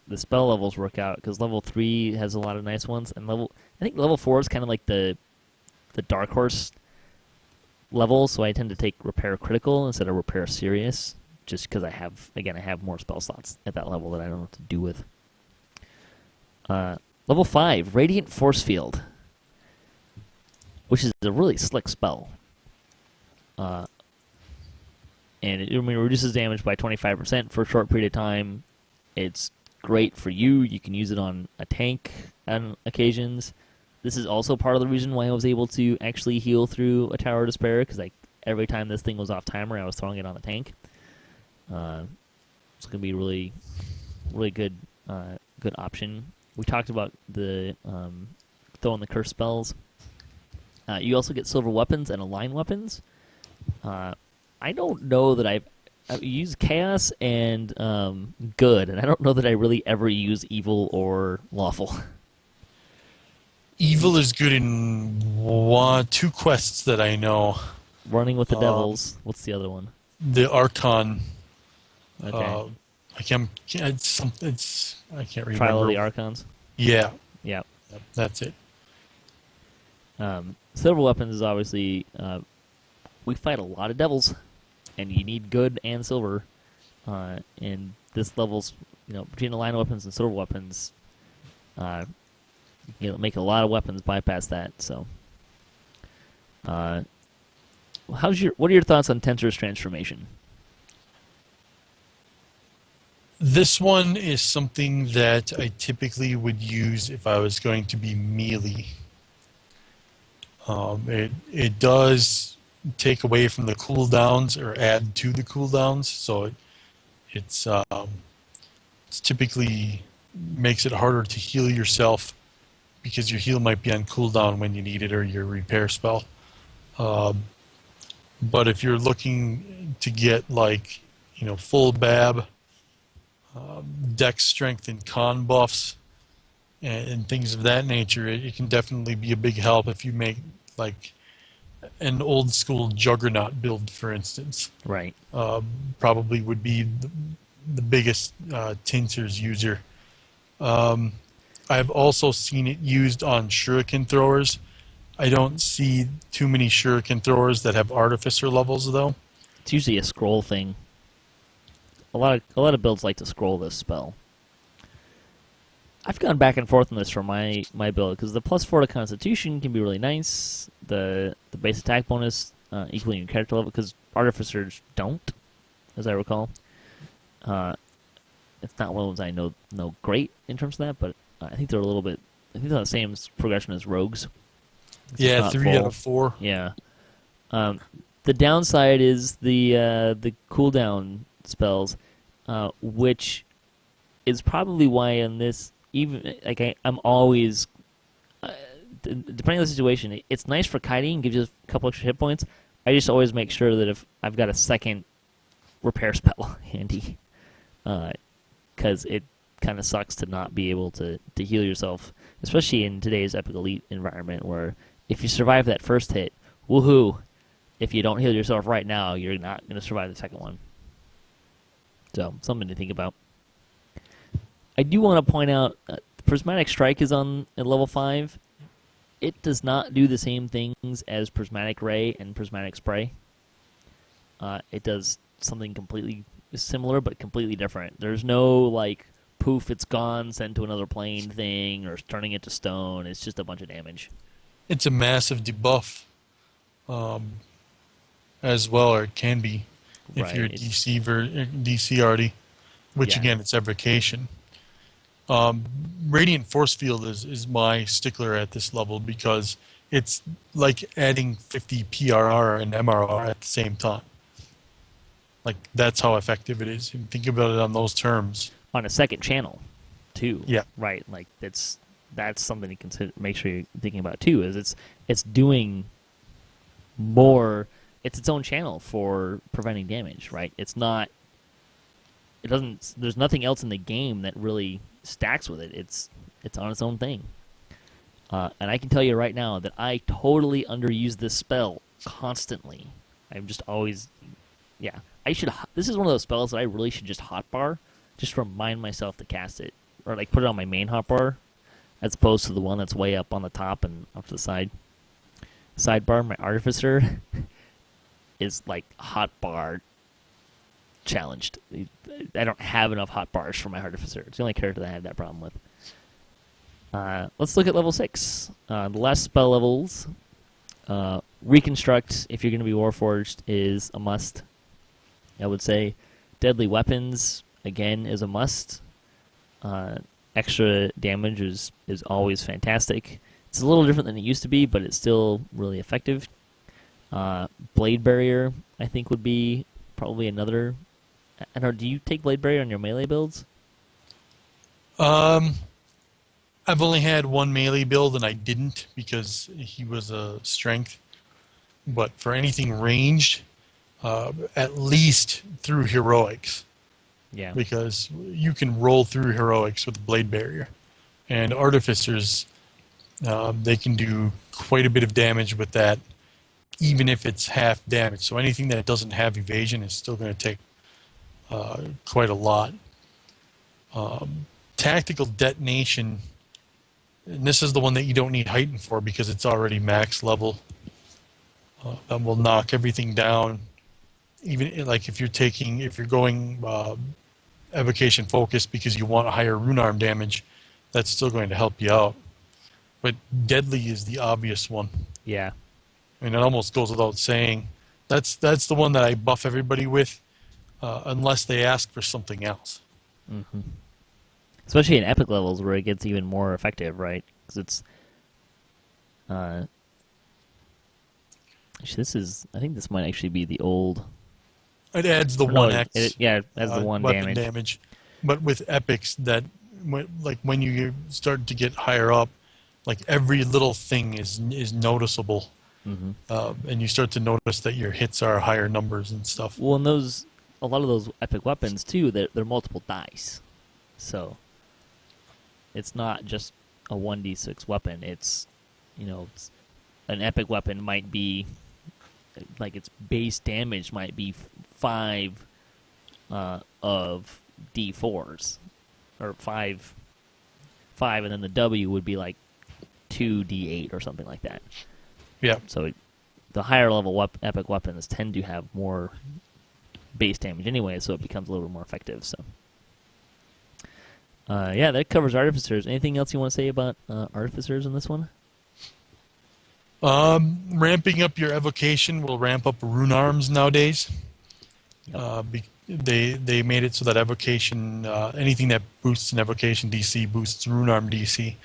the spell levels work out, because level 3 has a lot of nice ones, and I think level 4 is kind of like the dark horse level, so I tend to take repair critical instead of repair serious, just because I have more spell slots at that level that I don't know what to do with. Level 5, Radiant Force Field, which is a really slick spell. And it reduces damage by 25% for a short period of time. It's great for you. You can use it on a tank on occasions. This is also part of the reason why I was able to actually heal through a Tower of Despair, because every time this thing was off timer, I was throwing it on the tank. It's going to be a really, really good option. We talked about the throwing the curse spells. You also get silver weapons and align weapons. I don't know that I've used chaos and good, and I don't know that I really ever use evil or lawful. Evil is good in 2 quests that I know. Running with the devils. What's the other one? The Archon. Okay. I can't remember. Trial of the Archons. Yeah. Yeah. That's it. Silver weapons is obviously we fight a lot of devils, and you need good and silver. And this level's, between align weapons and silver weapons, make a lot of weapons bypass that. So, what are your thoughts on Tensor's transformation? This one is something that I typically would use if I was going to be melee. It does take away from the cooldowns or add to the cooldowns, so it's typically makes it harder to heal yourself because your heal might be on cooldown when you need it, or your repair spell. But if you're looking to get full BAB, dex strength and con buffs, and things of that nature, it can definitely be a big help if you make an old school Juggernaut build, for instance. Right. Probably would be the biggest Tincers user. I've also seen it used on shuriken throwers. I don't see too many shuriken throwers that have Artificer levels, though. It's usually a scroll thing. A lot of builds like to scroll this spell. I've gone back and forth on this for my build, because the +4 to Constitution can be really nice. The base attack bonus equaling your character level, because Artificers don't, as I recall. It's not one of those I know great in terms of that, but I think they're a little bit. I think they're the same progression as rogues. Yeah, 3 out of 4. Yeah. The downside is the cooldown spells, which is probably why in this, even I'm always depending on the situation, it's nice for kiting, gives you a couple extra hit points. I just always make sure that if I've got a second repair spell handy, because it kind of sucks to not be able to heal yourself, especially in today's Epic Elite environment, where if you survive that first hit, woohoo! If you don't heal yourself right now, you're not going to survive the second one. So, something to think about. I do want to point out, Prismatic Strike is on at level 5. It does not do the same things as Prismatic Ray and Prismatic Spray. It does something completely similar, but completely different. There's no, like, poof, it's gone, sent to another plane thing, or turning it to stone. It's just a bunch of damage. It's a massive debuff, as well, or it can be, if Right, you're DC already, which Yeah. again, it's evocation. Radiant Force Field is my stickler at this level because it's like adding 50 PRR and MRR at the same time. Like, that's how effective it is. You think about it on those terms. On a second channel, too. Yeah. Right, like, that's something to consider. Make sure you're thinking about, too, is it's doing more. It's its own channel for preventing damage, right? It's not. It doesn't. There's nothing else in the game that really stacks with it. It's on its own thing. And I can tell you right now that I totally underuse this spell constantly. I'm just always, yeah. This is one of those spells that I really should just hotbar, just remind myself to cast it, or like put it on my main hotbar, as opposed to the one that's way up on the top and off to the side. Sidebar, my Artificer is like hotbar challenged. I don't have enough hotbars for my Artificer. It's the only character that I have that problem with. Let's look at level 6. The last spell levels. Reconstruct, if you're going to be Warforged, is a must. I would say Deadly Weapons, again, is a must. Extra damage is always fantastic. It's a little different than it used to be, but it's still really effective. Blade Barrier, I think, would be probably another. I don't know, do you take Blade Barrier on your melee builds? I've only had one melee build, and I didn't because he was a strength. But for anything ranged, at least through heroics, Yeah. because you can roll through heroics with Blade Barrier, and Artificers, they can do quite a bit of damage with that, even if it's half damage. So anything that doesn't have evasion is still going to take quite a lot. Tactical Detonation, and this is the one that you don't need Heighten for because it's already max level. And will knock everything down. Even like if you're going evocation focus because you want a higher rune arm damage, that's still going to help you out. But Deadly is the obvious one. Yeah. I mean, it almost goes without saying. That's the one that I buff everybody with, unless they ask for something else. Mm-hmm. Especially in epic levels where it gets even more effective, right? Because it's. Actually, I think this might actually be the old. It adds the Or no, 1x. it adds the 1 weapon damage. But with epics, when you start to get higher up, like every little thing is noticeable. Mm-hmm. And you start to notice that your hits are higher numbers and stuff. Well, and a lot of those epic weapons too, they're multiple dice, so it's not just a 1d6 weapon. It's an epic weapon might be like its base damage might be 5 of d4s, or 5, and then the W would be like 2d8 or something like that. Yeah. So the higher level epic weapons tend to have more base damage anyway, so it becomes a little bit more effective. So, yeah, that covers Artificers. Anything else you want to say about Artificers in this one? Ramping up your evocation will ramp up rune arms nowadays. Yep. They made it so that evocation, anything that boosts an evocation DC boosts rune arm DC.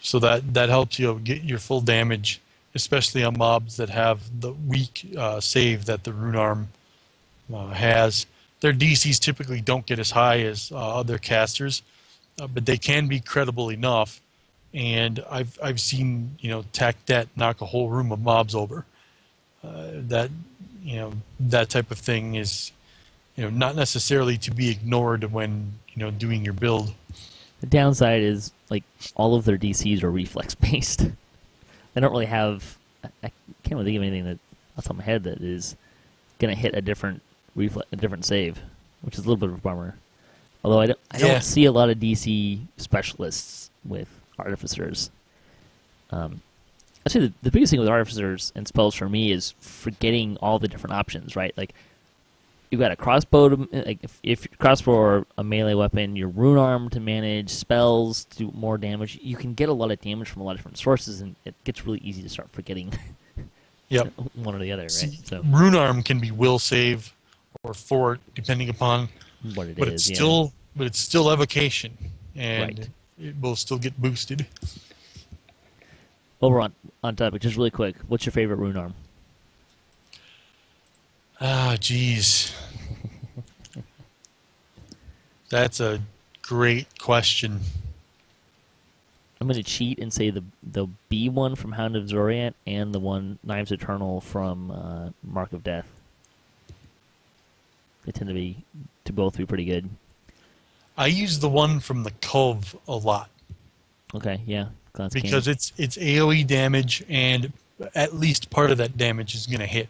So that helps you get your full damage, especially on mobs that have the weak save that the rune arm has. Their DCs typically don't get as high as other casters, but they can be credible enough and I've seen tac det knock a whole room of mobs over. That that type of thing is not necessarily to be ignored when doing your build. The downside is like all of their DCs are reflex based. They don't really have. I can't really think of anything that off the top of my head that is going to hit a different save, which is a little bit of a bummer. Although I don't see a lot of DC specialists with Artificers. Actually, the biggest thing with Artificers and spells for me is forgetting all the different options, right? Like, you've got a crossbow, like if your crossbow or a melee weapon, your rune arm to manage, spells to do more damage. You can get a lot of damage from a lot of different sources, and it gets really easy to start forgetting one or the other, right? So rune arm can be will save or fort, depending upon what it is. But it's still evocation, and it will still get boosted. Over on topic, just really quick, what's your favorite rune arm? Ah, geez. That's a great question. I'm going to cheat and say the B one from Hound of Zoriat and the one Knives Eternal from Mark of Death. They tend to both be pretty good. I use the one from the Cove a lot. Okay, yeah. Because it's AoE damage, and at least part of that damage is going to hit.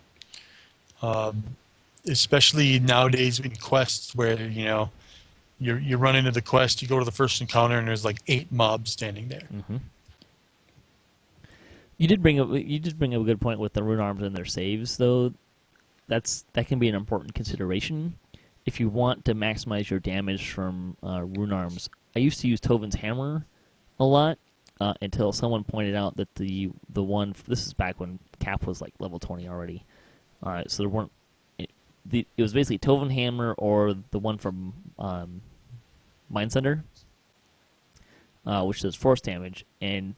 Especially nowadays in quests where you run into the quest, you go to the first encounter, and there's like 8 mobs standing there. Mm-hmm. You did bring up a good point with the rune arms and their saves, though. That can be an important consideration if you want to maximize your damage from rune arms. I used to use Tovin's Hammer a lot until someone pointed out that the one, this is back when Cap was like level 20 already. So there weren't. It was basically Tovin Hammer or the one from Mindsunder, which does force damage, and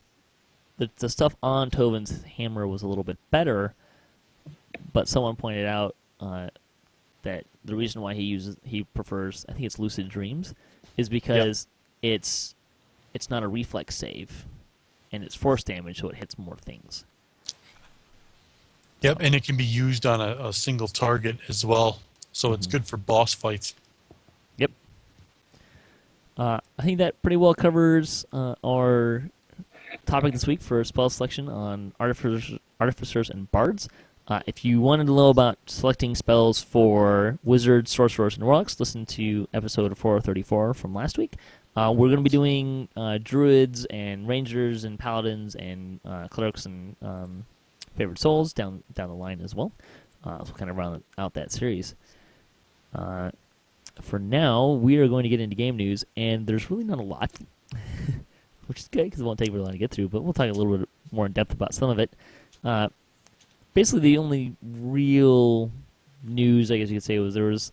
the stuff on Tovin's Hammer was a little bit better. But someone pointed out that the reason why he prefers, I think it's Lucid Dreams, is because it's not a reflex save, and it's force damage, so it hits more things. Yep, and it can be used on a single target as well, so it's good for boss fights. Yep. I think that pretty well covers our topic this week for spell selection on Artificers and Bards. If you wanted to know about selecting spells for Wizards, Sorcerers, and Warlocks, listen to episode 434 from last week. We're going to be doing Druids and Rangers and Paladins and Clerics and Favored Souls down the line as well. So we'll kind of round out that series. For now, we are going to get into game news, and there's really not a lot, which is good because it won't take very long to get through, but we'll talk a little bit more in depth about some of it. Basically, the only real news, I guess you could say, was there was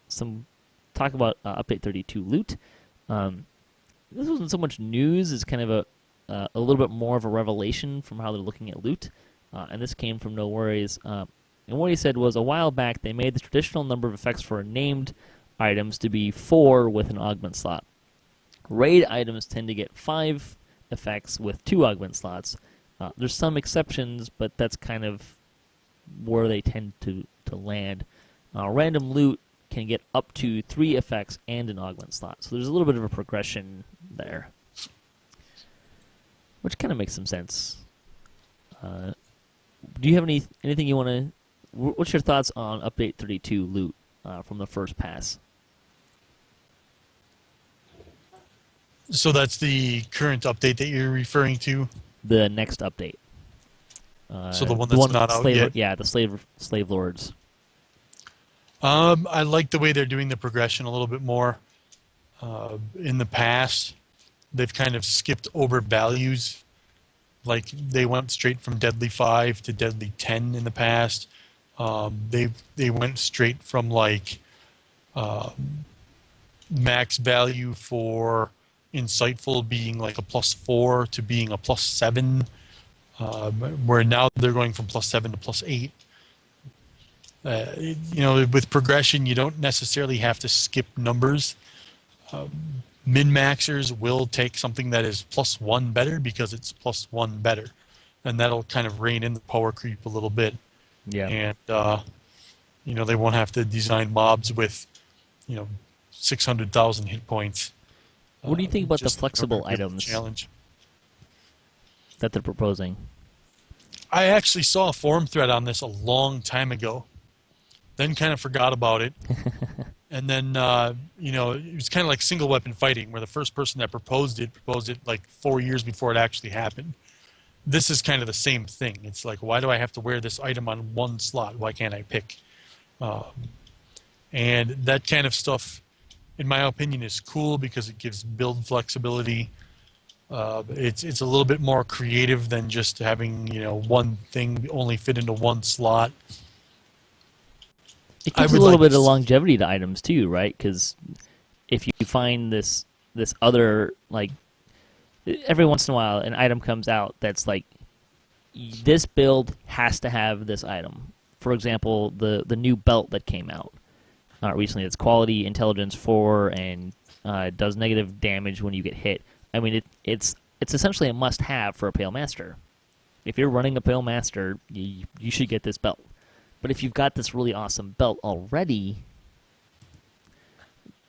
some talk about Update 32 loot. This wasn't so much news; it's kind of a little bit more of a revelation from how they're looking at loot. And this came from No Worries. And what he said was, a while back, they made the traditional number of effects for named items to be 4 with an augment slot. Raid items tend to get 5 effects with 2 augment slots. There's some exceptions, but that's kind of where they tend to land. Random loot can get up to 3 effects and an augment slot. So there's a little bit of a progression there, which kind of makes some sense. Do you have anything you want to... What's your thoughts on Update 32 loot from the first pass? So that's the current update that you're referring to? The next update. So the one that's not out yet? Yeah, the Slave Lords. I like the way they're doing the progression a little bit more. In the past, they've kind of skipped over values. Like, they went straight from Deadly 5 to Deadly 10 in the past. They went straight from, like, max value for Insightful being, like, a +4 to being a +7. Where now they're going from +7 to +8. With progression, you don't necessarily have to skip numbers. Min-maxers will take something that is +1 better because it's +1 better. And that'll kind of rein in the power creep a little bit. Yeah. And, they won't have to design mobs with, 600,000 hit points. What do you think about the just flexible for a good items challenge. that they're proposing? I actually saw a forum thread on this a long time ago, then kind of forgot about it. And then, it was kind of like single weapon fighting, where the first person that proposed it like 4 years before it actually happened. This is kind of the same thing. It's like, why do I have to wear this item on one slot? Why can't I pick? And that kind of stuff, in my opinion, is cool because it gives build flexibility. It's a little bit more creative than just having one thing only fit into one slot. It gives a little bit of longevity to items too, right? Because if you find this other, like, every once in a while an item comes out that's like, this build has to have this item. For example, the new belt that came out recently. It's quality intelligence 4 and does negative damage when you get hit. I mean, it's essentially a must-have for a Pale Master. If you're running a Pale Master, you should get this belt. But if you've got this really awesome belt already,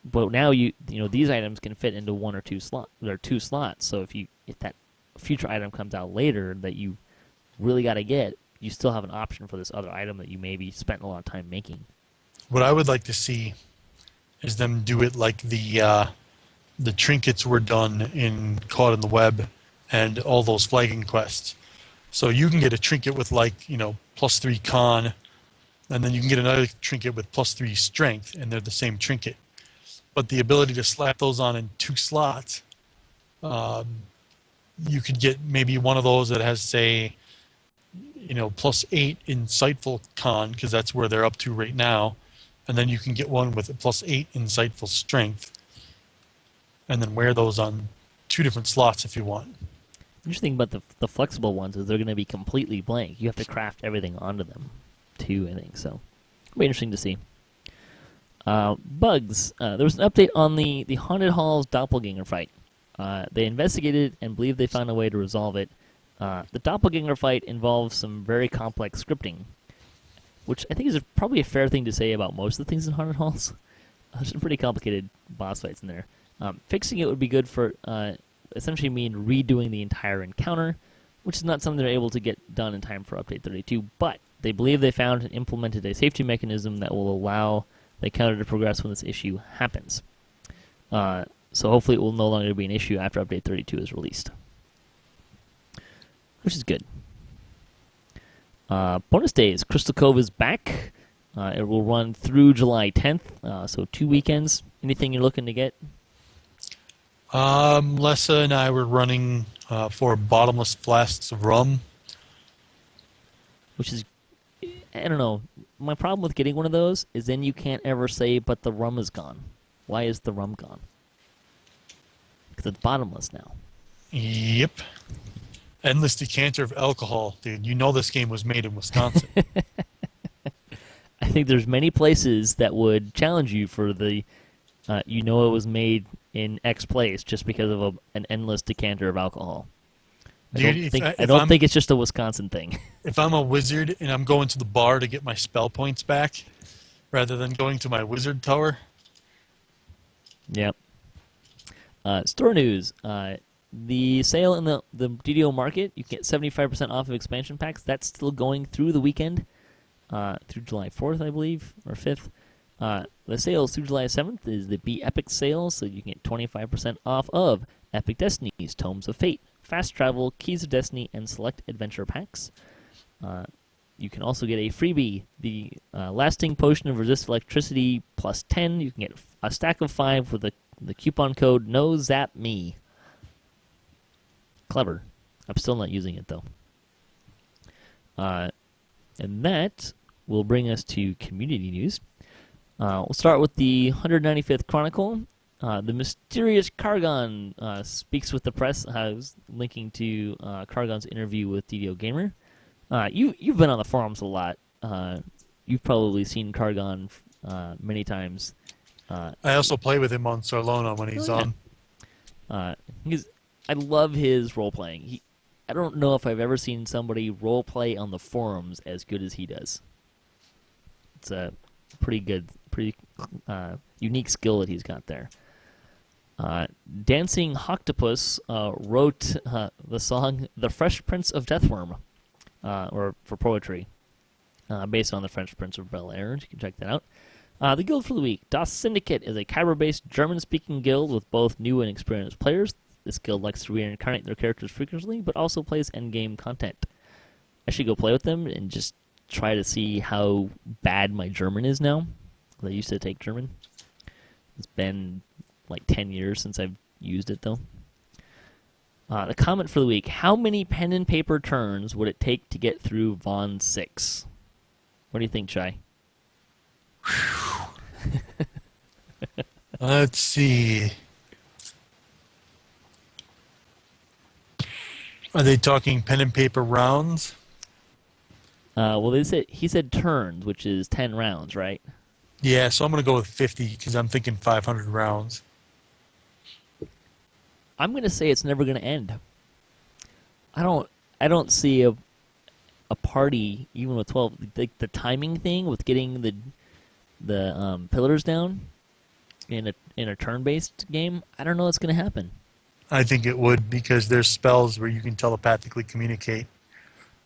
but now these items can fit into one or two slots. So if that future item comes out later that you really got to get, you still have an option for this other item that you maybe spent a lot of time making. What I would like to see is them do it like the trinkets were done in Caught in the Web and all those flagging quests. So you can get a trinket with +3 con, and then you can get another trinket with +3 strength, and they're the same trinket. But the ability to slap those on in 2 slots, you could get maybe one of those that has, say, +8 insightful con, because that's where they're up to right now, and then you can get one with a +8 insightful strength, and then wear those on 2 different slots if you want. Interesting about the flexible ones is they're going to be completely blank. You have to craft everything onto them, too, I think. So it'll be interesting to see. Bugs. There was an update on the Haunted Halls doppelganger fight. They investigated and believe they found a way to resolve it. The doppelganger fight involves some very complex scripting, which I think is probably a fair thing to say about most of the things in Haunted Halls. There's some pretty complicated boss fights in there. Fixing it would be good for essentially mean redoing the entire encounter, which is not something they're able to get done in time for Update 32, but they believe they found and implemented a safety mechanism that will allow the encounter to progress when this issue happens. So hopefully it will no longer be an issue after Update 32 is released, which is good. Bonus days. Crystal Cove is back. It will run through July 10th, so 2 weekends. Anything you're looking to get? Lessa and I were running for bottomless flasks of rum. Which is, I don't know. My problem with getting one of those is then you can't ever say, but the rum is gone. Why is the rum gone? Because it's bottomless now. Yep. Endless decanter of alcohol. Dude, you know this game was made in Wisconsin. I think there's many places that would challenge you for the, it was made in X place just because of an endless decanter of alcohol. I don't think it's just a Wisconsin thing. If I'm a wizard and I'm going to the bar to get my spell points back, rather than going to my wizard tower. Yep. Store news. The sale in the DDO market, you get 75% off of expansion packs. That's still going through the weekend, through July 4th, I believe, or 5th. The sales through July 7th is the Be Epic sale, so you can get 25% off of Epic Destinies, Tomes of Fate, Fast Travel, Keys of Destiny, and select adventure packs. You can also get a freebie, the Lasting Potion of Resist Electricity plus 10. You can get a stack of 5 with the coupon code NOZAPME. Clever. I'm still not using it, though. And that will bring us to community news. We'll start with the 195th Chronicle. The mysterious Kargon speaks with the press. I was linking to Kargon's interview with DDO Gamer. You've been on the forums a lot. You've probably seen Kargon many times. I also play with him on Sarlona when he's on. He's I love his role playing. I don't know if I've ever seen somebody role play on the forums as good as he does. It's a pretty unique skill that he's got there. Dancing Octopus wrote the song "The Fresh Prince of Deathworm," or for poetry, based on the French Prince of Bel Air. You can check that out. The guild for the week: Das Syndicate is a Kyber-based German-speaking guild with both new and experienced players. This guild likes to reincarnate their characters frequently, but also plays endgame content. I should go play with them and just try to see how bad my German is now. I used to take German. It's been like 10 years since I've used it, though. The comment for the week: how many pen and paper turns would it take to get through Vaughn 6? What do you think, Chai? Let's see. Are they talking pen and paper rounds? Well, he said turns, which is 10 rounds, right? Yeah, so I'm going to go with 50 because I'm thinking 500 rounds. I'm going to say it's never going to end. I don't see a party even with 12. The timing thing with getting the pillars down in a turn-based game, I don't know what's going to happen. I think it would, because there's spells where you can telepathically communicate.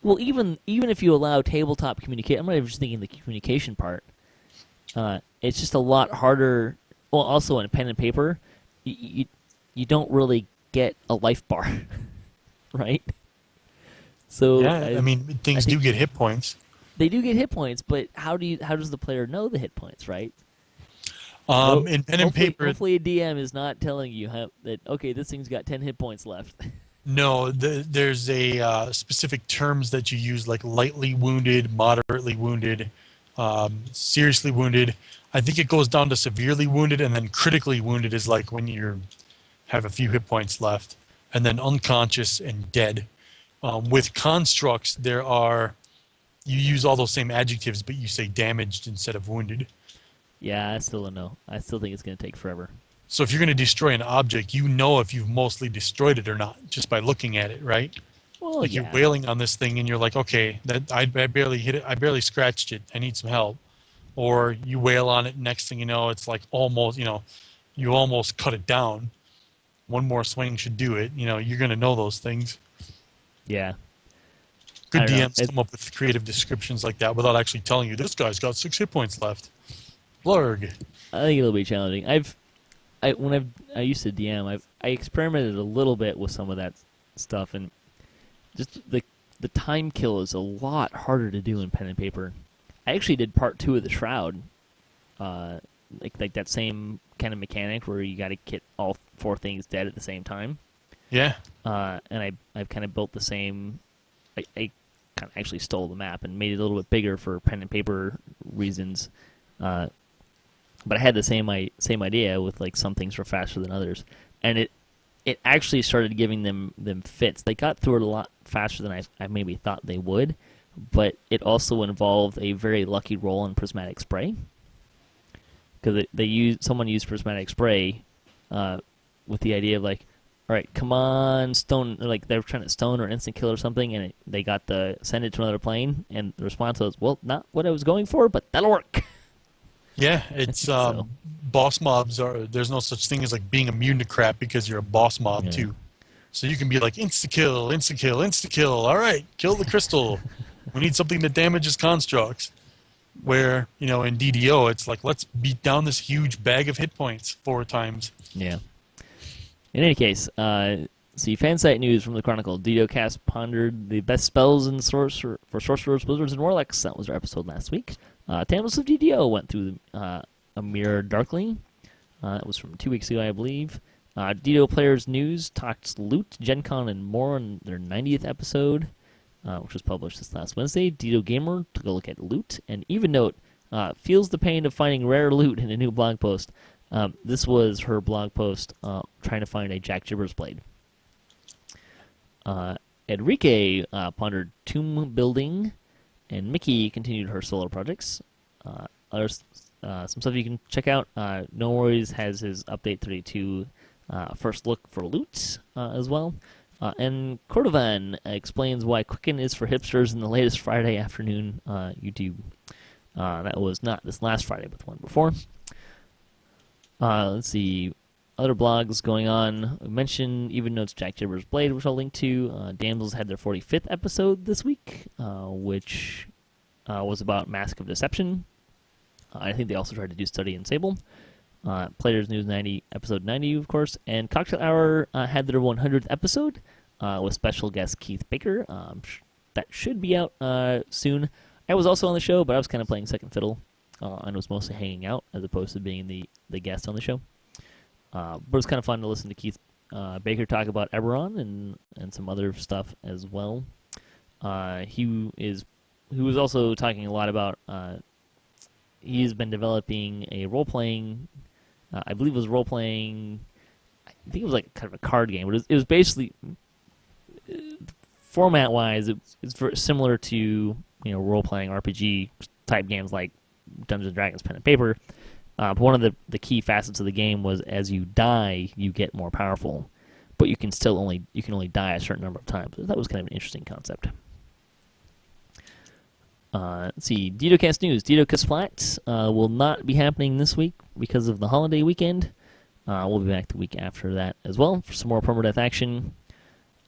Well, even if you allow tabletop communication, I'm not even just thinking the communication part. It's just a lot harder. Well, also in pen and paper, you don't really get a life bar, right? So yeah, I mean, things do get hit points. They do get hit points, but how does the player know the hit points, right? In pen and paper, hopefully a DM is not telling you that okay, this thing's got 10 hit points left. no, there's a specific terms that you use, like lightly wounded, moderately wounded, seriously wounded. I think it goes down to severely wounded, and then critically wounded is like when you have a few hit points left, and then unconscious and dead. With constructs, you use all those same adjectives, but you say damaged instead of wounded. Yeah, I still don't know. I still think it's going to take forever. So if you're going to destroy an object, you know if you've mostly destroyed it or not just by looking at it, right? Well, like yeah. You're wailing on this thing and you're like, okay, I barely hit it. I barely scratched it. I need some help. Or you wail on it. Next thing you know, it's like almost, you almost cut it down. One more swing should do it. You're going to know those things. Yeah. Good DMs come up with creative descriptions like that without actually telling you, this guy's got 6 hit points left. Blurg. I think it'll be challenging. When I used to DM, I experimented a little bit with some of that stuff, and just the time kill is a lot harder to do in pen and paper. I actually did part 2 of the Shroud, like that same kind of mechanic where you got to get all 4 things dead at the same time. Yeah. And I've kind of built the same. I kind of actually stole the map and made it a little bit bigger for pen and paper reasons. But I had the same idea with like some things were faster than others, and it actually started giving them fits. They got through it a lot faster than I maybe thought they would, but it also involved a very lucky roll on prismatic spray, because someone used prismatic spray with the idea of like, all right, come on, stone, like they were trying to stone or instant kill or something, and they got send it to another plane, and the response was, well, not what I was going for, but that'll work. Yeah, it's boss mobs there's no such thing as like being immune to crap because you're a boss mob too. So you can be like insta kill, insta kill, insta kill. All right, kill the crystal. We need something that damages constructs. Where in DDO it's like, let's beat down this huge bag of hit points 4 times. Yeah. In any case, see fansite news from the Chronicle. DDOCast pondered the best spells for sorcerers, wizards, and warlocks. That was our episode last week. Thanos of DDO went through a mirror darkly. That was from 2 weeks ago, I believe. DDO Players News talked loot, Gen Con, and more on their 90th episode, which was published this last Wednesday. DDO Gamer took a look at loot, and Even Note feels the pain of finding rare loot in a new blog post. This was her blog post trying to find a Jack Gibbers blade. Enrique pondered tomb building, and Mickey continued her solo projects. Some stuff you can check out. No Worries has his Update 32 first look for loot as well. And Cordovan explains why Quicken is for hipsters in the latest Friday afternoon YouTube. That was not this last Friday, but the one before. Let's see. Other blogs going on. I mentioned Even Notes Jack Jibber's Blade, which I'll link to. Damsels had their 45th episode this week, which was about Mask of Deception. I think they also tried to do Study in Sable. Players News 90, episode 90, of course. And Cocktail Hour had their 100th episode with special guest Keith Baker. That should be out soon. I was also on the show, but I was kind of playing second fiddle and was mostly hanging out as opposed to being the guest on the show. But it was kind of fun to listen to Keith Baker talk about Eberron and some other stuff as well. He was also talking a lot about he's been developing a role-playing, I believe it was role-playing, I think it was like kind of a card game, but it was basically, format-wise, it's very similar to role-playing RPG type games like Dungeons & Dragons Pen and Paper. But one of the key facets of the game was as you die, you get more powerful, but you can only die a certain number of times. That was kind of an interesting concept. Let's see, DDOCast news. DDOCast Splat will not be happening this week because of the holiday weekend. We'll be back the week after that as well for some more permadeath action.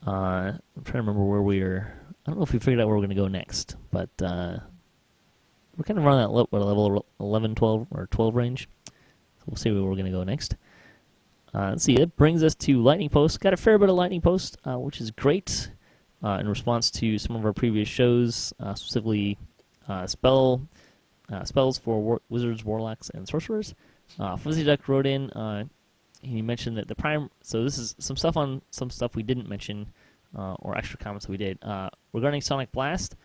I'm trying to remember where we are. I don't know if we figured out where we're going to go next, but we're kind of around that level 11, 12, or 12 range. So we'll see where we're going to go next. Let's see, that brings us to Lightning Post. Got a fair bit of Lightning Post, which is great in response to some of our previous shows, specifically spells for wizards, warlocks, and sorcerers. Fuzzy Duck wrote in, he mentioned that so this is some stuff we didn't mention, or extra comments that we did. Regarding Sonic Blast,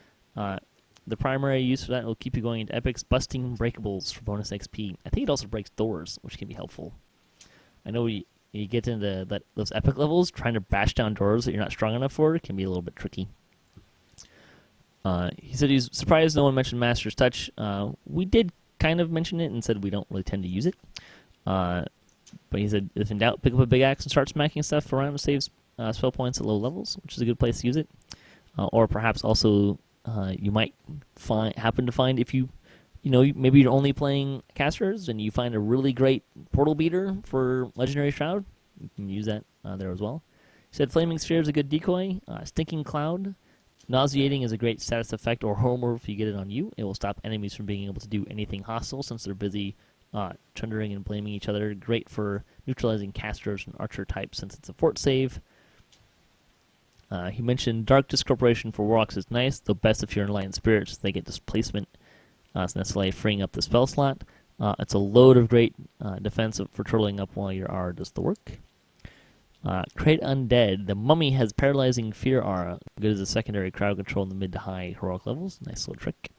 the primary use for that will keep you going into epics, busting breakables for bonus XP. I think it also breaks doors, which can be helpful. I know you get into those epic levels, trying to bash down doors that you're not strong enough for can be a little bit tricky. He said he's surprised no one mentioned Master's Touch. We did kind of mention it and said we don't really tend to use it. But he said, if in doubt, pick up a big axe and start smacking stuff around to save spell points at low levels, which is a good place to use it. Or perhaps also you might happen to find if maybe you're only playing casters and you find a really great portal beater for Legendary Shroud. You can use that there as well. He said Flaming Sphere is a good decoy. Stinking Cloud. Nauseating is a great status effect or homer if you get it on you. It will stop enemies from being able to do anything hostile since they're busy thundering and blaming each other. Great for neutralizing casters and archer types since it's a fort save. He mentioned Dark Discorporation for Warlocks is nice, though best if you're in Lion Spirits. They get displacement, so that's like freeing up the spell slot. It's a load of great defense for turtling up while your aura does the work. Create Undead. The Mummy has Paralyzing Fear aura. Good as a secondary crowd control in the mid to high heroic levels. Nice little trick.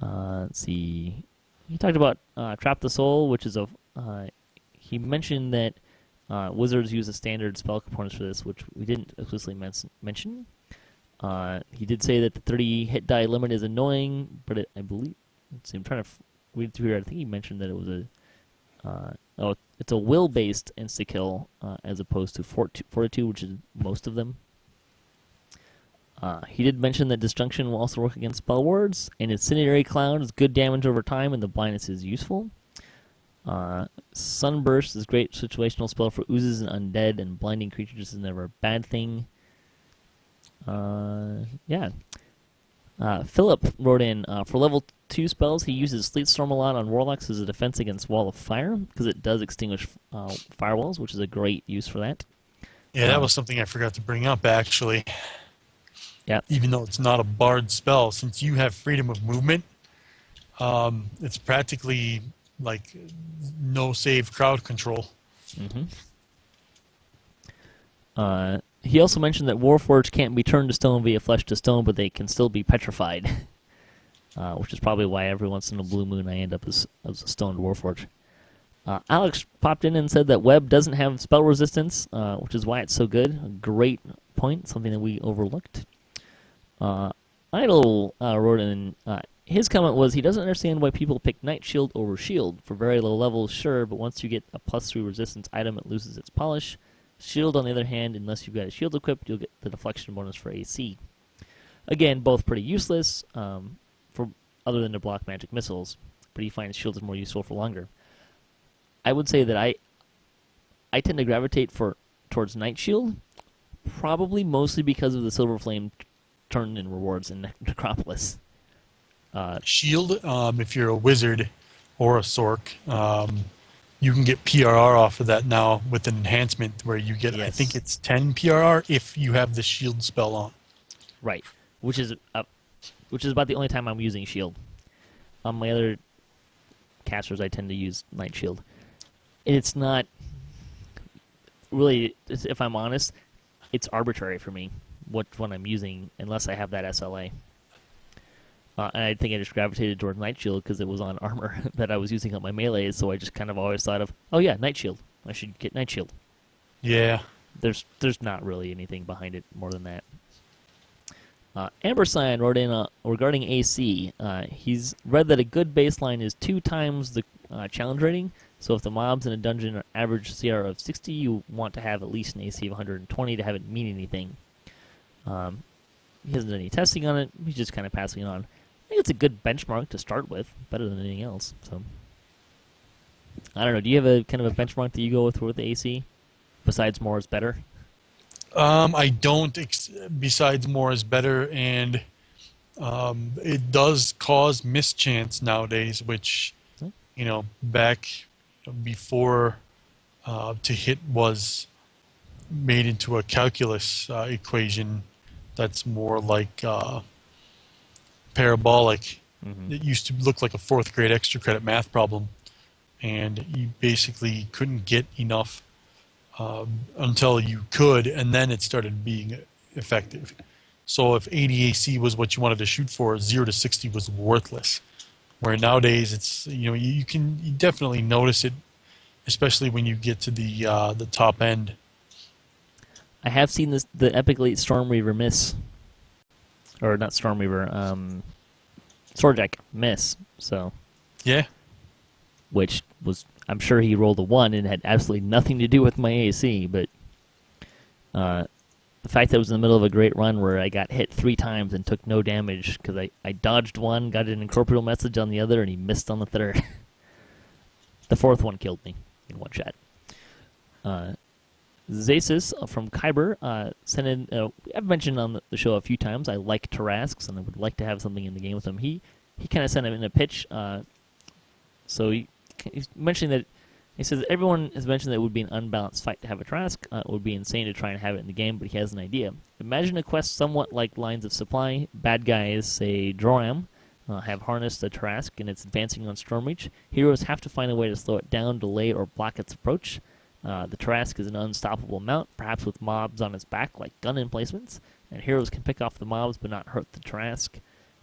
Let's see. He talked about Trap the Soul, which is he mentioned that wizards use the standard spell components for this, which we didn't explicitly mention. He did say that the 30 hit die limit is annoying, but I believe... Let's see, I'm trying to read through here. I think he mentioned that it was it's a will-based insta-kill as opposed to fortitude, which is most of them. He did mention that Disjunction will also work against spell wards, and Incendiary Cloud is good damage over time, and the blindness is useful. Sunburst is great situational spell for oozes and undead, and blinding creatures is never a bad thing. Philip wrote in, for level 2 spells, he uses Sleet Storm a lot on Warlocks as a defense against Wall of Fire, because it does extinguish firewalls, which is a great use for that. Yeah, that was something I forgot to bring up, actually. Yeah. Even though it's not a bard spell, since you have freedom of movement, it's practically like no save crowd control. Mm-hmm. He also mentioned that Warforged can't be turned to stone via flesh to stone, but they can still be petrified, which is probably why every once in a blue moon I end up as a stoned Warforged. Alex popped in and said that Web doesn't have spell resistance, which is why it's so good. A great point, something that we overlooked. Idle wrote in, his comment was he doesn't understand why people pick Night Shield over Shield. For very low levels, sure, but once you get a +3 resistance item, it loses its polish. Shield, on the other hand, unless you've got a shield equipped, you'll get the deflection bonus for AC. Again, both pretty useless, for other than to block magic missiles, but he finds shield is more useful for longer. I would say that I tend to gravitate towards Night Shield, probably mostly because of the Silver Flame turn-in rewards in Necropolis. Shield, if you're a wizard or a sork, you can get PRR off of that now with an enhancement where you get, Yes. I think it's 10 PRR if you have the shield spell on. Right, which is about the only time I'm using Shield. On my other casters, I tend to use Night Shield. And it's not really, if I'm honest, it's arbitrary for me what one I'm using unless I have that SLA. And I think I just gravitated towards Night Shield because it was on armor that I was using on my melees, so I just kind of always thought of, oh yeah, Night Shield. I should get Night Shield. Yeah. There's not really anything behind it more than that. Amber Cyan wrote in regarding AC. He's read that a good baseline is 2 times the challenge rating. So if the mobs in a dungeon are average CR of 60, you want to have at least an AC of 120 to have it mean anything. He hasn't done any testing on it. He's just kind of passing it on. I think it's a good benchmark to start with, better than anything else. So I don't know. Do you have a kind of a benchmark that you go with the AC? Besides more is better? I don't. Besides more is better, and it does cause mischance nowadays, which, back before to hit was made into a calculus equation that's more like parabolic. Mm-hmm. It used to look like a 4th grade extra credit math problem, and you basically couldn't get enough until you could, and then it started being effective. So if 80 AC was what you wanted to shoot for, 0 to 60 was worthless. Where nowadays it's, you definitely notice it, especially when you get to the top end. I have seen the Epic Elite Stormreaver miss. Or not Stormreaver, Swordjack miss. So Yeah. which was, I'm sure he rolled a 1 and had absolutely nothing to do with my AC, but the fact that it was in the middle of a great run where I got hit 3 times and took no damage because I dodged one, got an incorporeal message on the other, and he missed on the third. The 4th one killed me in one shot. Zasis from Kyber sent in, I've mentioned on the show a few times, I like Tarrasques, and I would like to have something in the game with him. He kind of sent him in a pitch, so he's mentioning that, he says everyone has mentioned that it would be an unbalanced fight to have a Tarrasque. It would be insane to try and have it in the game, but he has an idea. Imagine a quest somewhat like Lines of Supply. Bad guys, say Droram, have harnessed the Tarrasque and it's advancing on Stormreach. Heroes have to find a way to slow it down, delay, or block its approach. The Tarrasque is an unstoppable mount, perhaps with mobs on its back like gun emplacements, and heroes can pick off the mobs but not hurt the Tarrasque.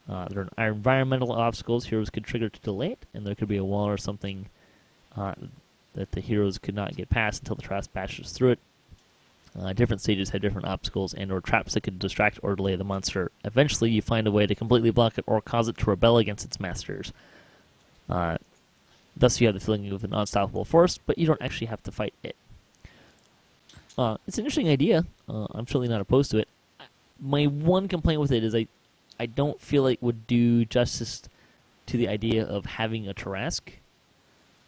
There are environmental obstacles heroes could trigger to delay it, and there could be a wall or something that the heroes could not get past until the Tarrasque bashes through it. Different stages have different obstacles and or traps that could distract or delay the monster. Eventually, you find a way to completely block it or cause it to rebel against its masters. Thus, you have the feeling of an unstoppable force, but you don't actually have to fight it. It's an interesting idea. I'm certainly not opposed to it. My one complaint with it is I don't feel like it would do justice to the idea of having a Tarrasque,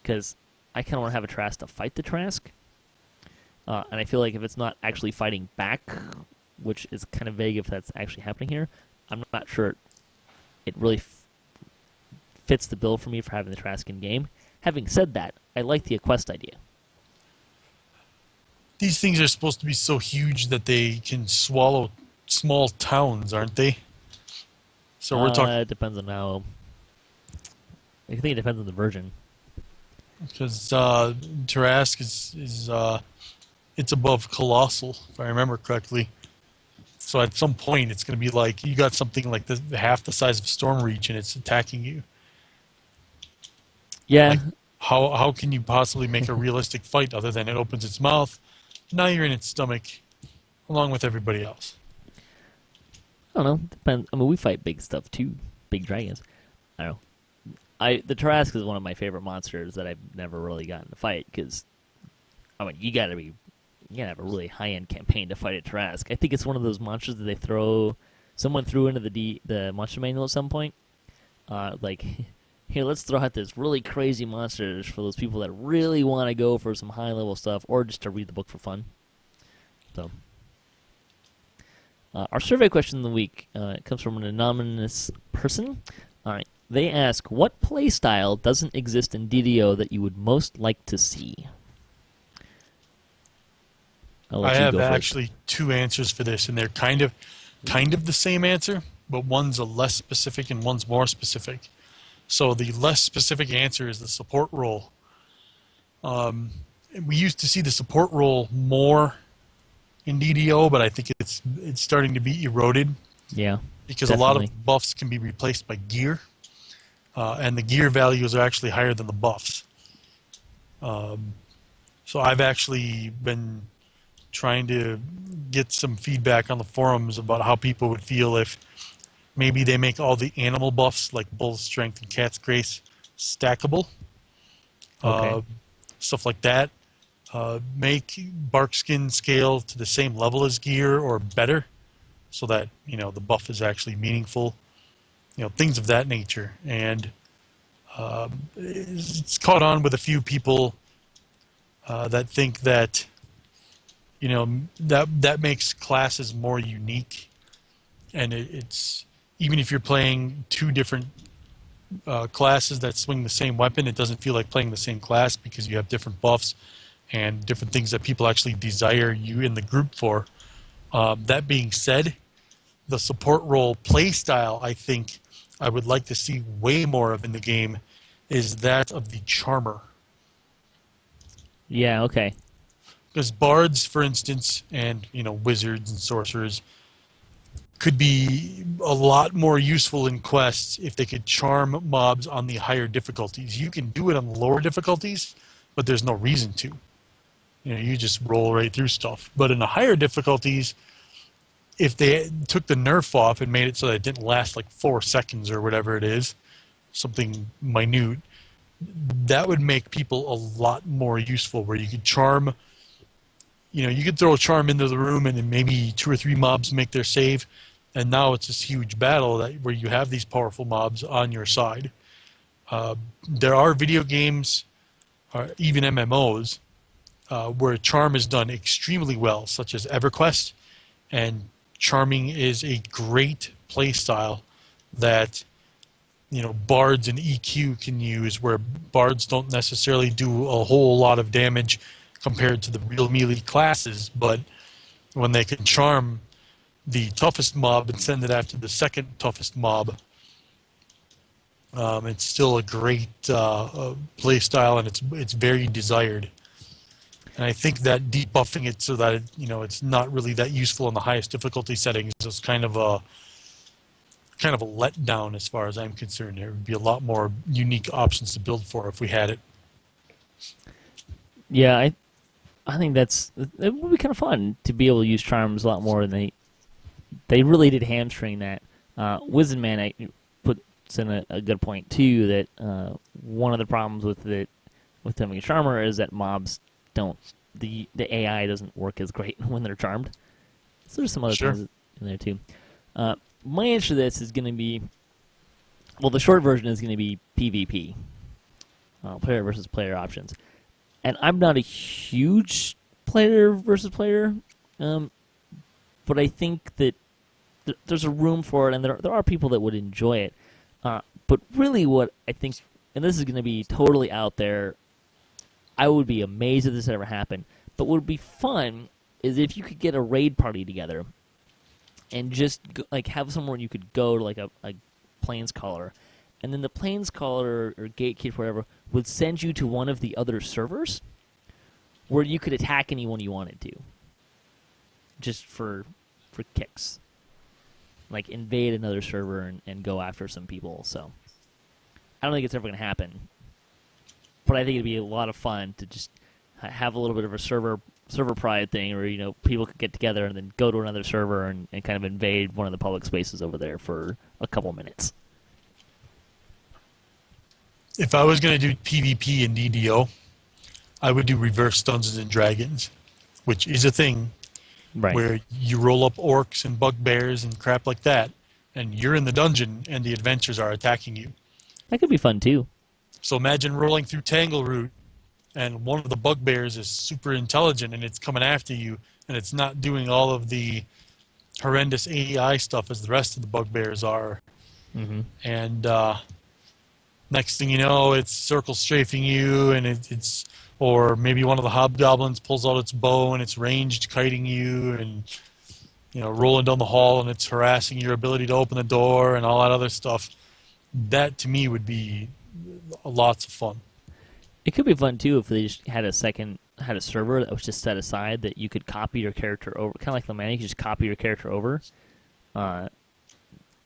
because I kind of want to have a Tarrasque to fight the Tarrasque. And I feel like if it's not actually fighting back, which is kind of vague if that's actually happening here, I'm not sure it really fits the bill for me for having the Tarrasque in game. Having said that, I like the quest idea. These things are supposed to be so huge that they can swallow small towns, aren't they? So we're talking. It depends on how. I think it depends on the version. Because Tarrasque is it's above Colossal, if I remember correctly. So at some point, it's going to be like you got something like half the size of Stormreach, and it's attacking you. Yeah. Like, how can you possibly make a realistic fight other than it opens its mouth? Now you're in its stomach, along with everybody else. I don't know. Depends. I mean, we fight big stuff too, big dragons. I don't know. The Tarrasque is one of my favorite monsters that I've never really gotten to fight because, I mean, you gotta have a really high end campaign to fight a Tarrasque. I think it's one of those monsters that someone threw into the monster manual at some point. Like, here, let's throw out this really crazy monsters for those people that really want to go for some high level stuff or just to read the book for fun. So, our survey question of the week comes from an anonymous person. All right. They ask, what playstyle doesn't exist in DDO that you would most like to see? I have actually two answers for this, and they're kind of the same answer, but one's a less specific and one's more specific. So the less specific answer is the support role. We used to see the support role more in DDO, but I think it's starting to be eroded. Yeah, because definitely. A lot of buffs can be replaced by gear. And the gear values are actually higher than the buffs. So I've actually been trying to get some feedback on the forums about how people would feel if maybe they make all the animal buffs like Bull's Strength and Cat's Grace stackable. Okay. Stuff like that. Make Barkskin scale to the same level as gear or better so that, the buff is actually meaningful. Things of that nature. And it's caught on with a few people that think that, that makes classes more unique. And it's even if you're playing two different classes that swing the same weapon, it doesn't feel like playing the same class because you have different buffs and different things that people actually desire you in the group for. That being said, the support role playstyle, I think, I would like to see way more of in the game is that of the Charmer. Yeah, okay. Because bards, for instance, and wizards and sorcerers could be a lot more useful in quests if they could charm mobs on the higher difficulties. You can do it on the lower difficulties, but there's no reason to. You just roll right through stuff. But in the higher difficulties, if they took the nerf off and made it so that it didn't last like 4 seconds or whatever it is, something minute, that would make people a lot more useful where you could charm, you could throw a charm into the room and then maybe 2 or 3 mobs make their save, and now it's this huge battle where you have these powerful mobs on your side. There are video games, or even MMOs, where charm is done extremely well, such as EverQuest, and charming is a great play style that bards and EQ can use, where bards don't necessarily do a whole lot of damage compared to the real melee classes, but when they can charm the toughest mob and send it after the second toughest mob, it's still a great play style, and it's very desired. And I think that debuffing it so that it's not really that useful in the highest difficulty settings is kind of a letdown as far as I'm concerned. There would be a lot more unique options to build for if we had it. Yeah, I think it would be kind of fun to be able to use charms a lot more. And they really did hamstring that. Wizened Man puts in a good point too, that one of the problems with having a charmer is that mobs the AI doesn't work as great when they're charmed. So there's some other things in there too. My answer to this is going to be, the short version is going to be PvP, player versus player options. And I'm not a huge player versus player, but I think that there's a room for it, and there are people that would enjoy it. But really what I think, and this is going to be totally out there, I would be amazed if this ever happened. But what would be fun is if you could get a raid party together and just have somewhere you could go to like a planescaller, and then the planescaller or gatekeeper, whatever, would send you to one of the other servers where you could attack anyone you wanted to, just for kicks, like invade another server and go after some people. So I don't think it's ever going to happen. But I think it'd be a lot of fun to just have a little bit of a server pride thing where, people could get together and then go to another server and kind of invade one of the public spaces over there for a couple minutes. if I was going to do PvP in DDO, I would do reverse Dungeons and Dragons, which is a thing Right. where you roll up orcs and bugbears and crap like that, and you're in the dungeon and the adventures are attacking you. That could be fun too. So imagine rolling through Tangleroot, and one of the bugbears is super intelligent and it's coming after you, and it's not doing all of the horrendous AI stuff as the rest of the bugbears are. Mm-hmm. And next thing you know, it's circle strafing you, and it's or maybe one of the hobgoblins pulls out its bow and it's ranged kiting you, and rolling down the hall and it's harassing your ability to open the door and all that other stuff. That to me would be lots of fun. It could be fun too if they just had a server that was just set aside that you could copy your character over, kind of like the man. You could just copy your character over, and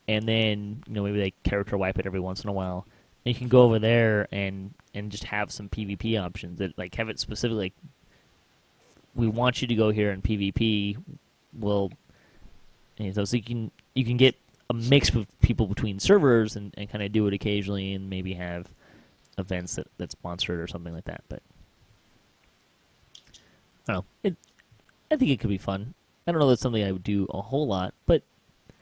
then maybe they character wipe it every once in a while. And you can go over there and just have some PvP options that like have it specifically. Like, we want you to go here in PvP. So you can get a mix of people between servers and kind of do it occasionally, and maybe have events that sponsor it or something like that. But I don't know. I think it could be fun. I don't know that's something I would do a whole lot, but I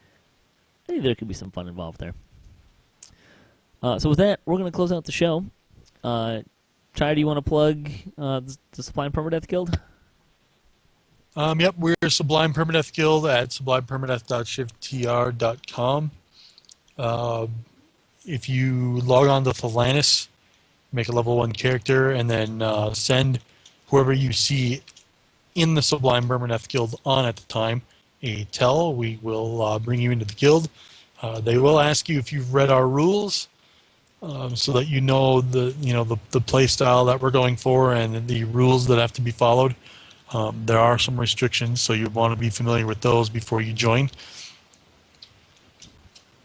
think there could be some fun involved there. So with that, we're going to close out the show. Chai, do you want to plug the Sublime Permadeath Guild? Yep, we're Sublime Permadeath Guild at sublimepermadeath.shifttr.com. If you log on to Thelanis, make a level 1 character, and then send whoever you see in the Sublime Permadeath Guild on at the time a tell, we will bring you into the guild. They will ask you if you've read our rules, so that you know the play style that we're going for and the rules that have to be followed. There are some restrictions, so you want to be familiar with those before you join.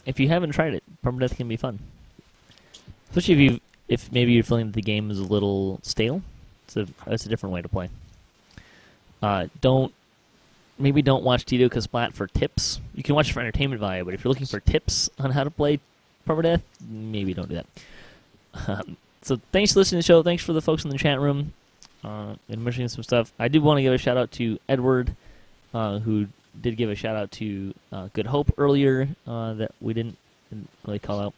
If you haven't tried it, Permadeath can be fun, especially if maybe you're feeling that the game is a little stale. It's a different way to play. Don't watch DDOCast Splat for tips. You can watch it for entertainment value, but if you're looking for tips on how to play Permadeath, maybe don't do that. So thanks for listening to the show. Thanks for the folks in the chat room and mentioning some stuff. I did want to give a shout out to Edward, who did give a shout out to Good Hope earlier that we didn't really call out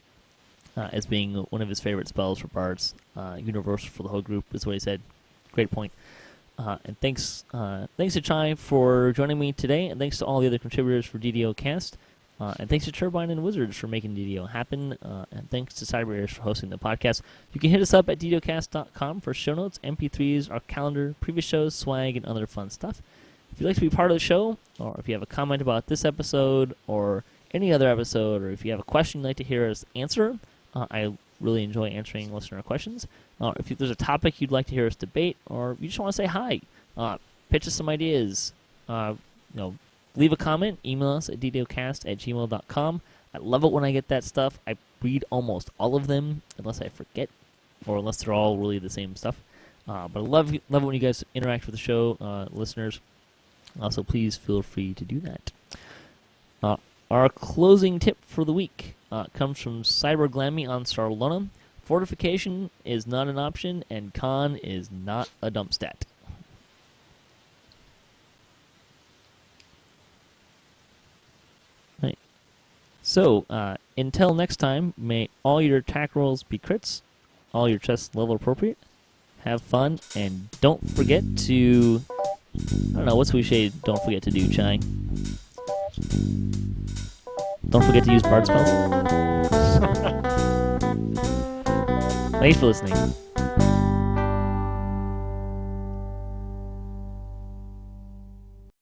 as being one of his favorite spells for bards. Universal for the whole group is what he said. Great point. And thanks to Chai for joining me today, and thanks to all the other contributors for DDOCast. And thanks to Turbine and Wizards for making DDO happen. And thanks to CyberAirs for hosting the podcast. You can hit us up at DDOcast.com for show notes, MP3s, our calendar, previous shows, swag, and other fun stuff. If you'd like to be part of the show, or if you have a comment about this episode or any other episode, or if you have a question you'd like to hear us answer, I really enjoy answering listener questions. If there's a topic you'd like to hear us debate, or you just want to say hi, pitch us some ideas, leave a comment, email us at ddocast@gmail.com. I love it when I get that stuff. I read almost all of them, unless I forget, or unless they're all really the same stuff. But I love it when you guys interact with the show, listeners. So please feel free to do that. Our closing tip for the week comes from Cyber Glammy on Sarlona. Fortification is not an option, and con is not a dump stat. Right. So, until next time, may all your attack rolls be crits, all your chests level appropriate, have fun, and don't forget to... I don't know, what's we say don't forget to do, Chai? Don't forget to use bard spells. Thanks for listening.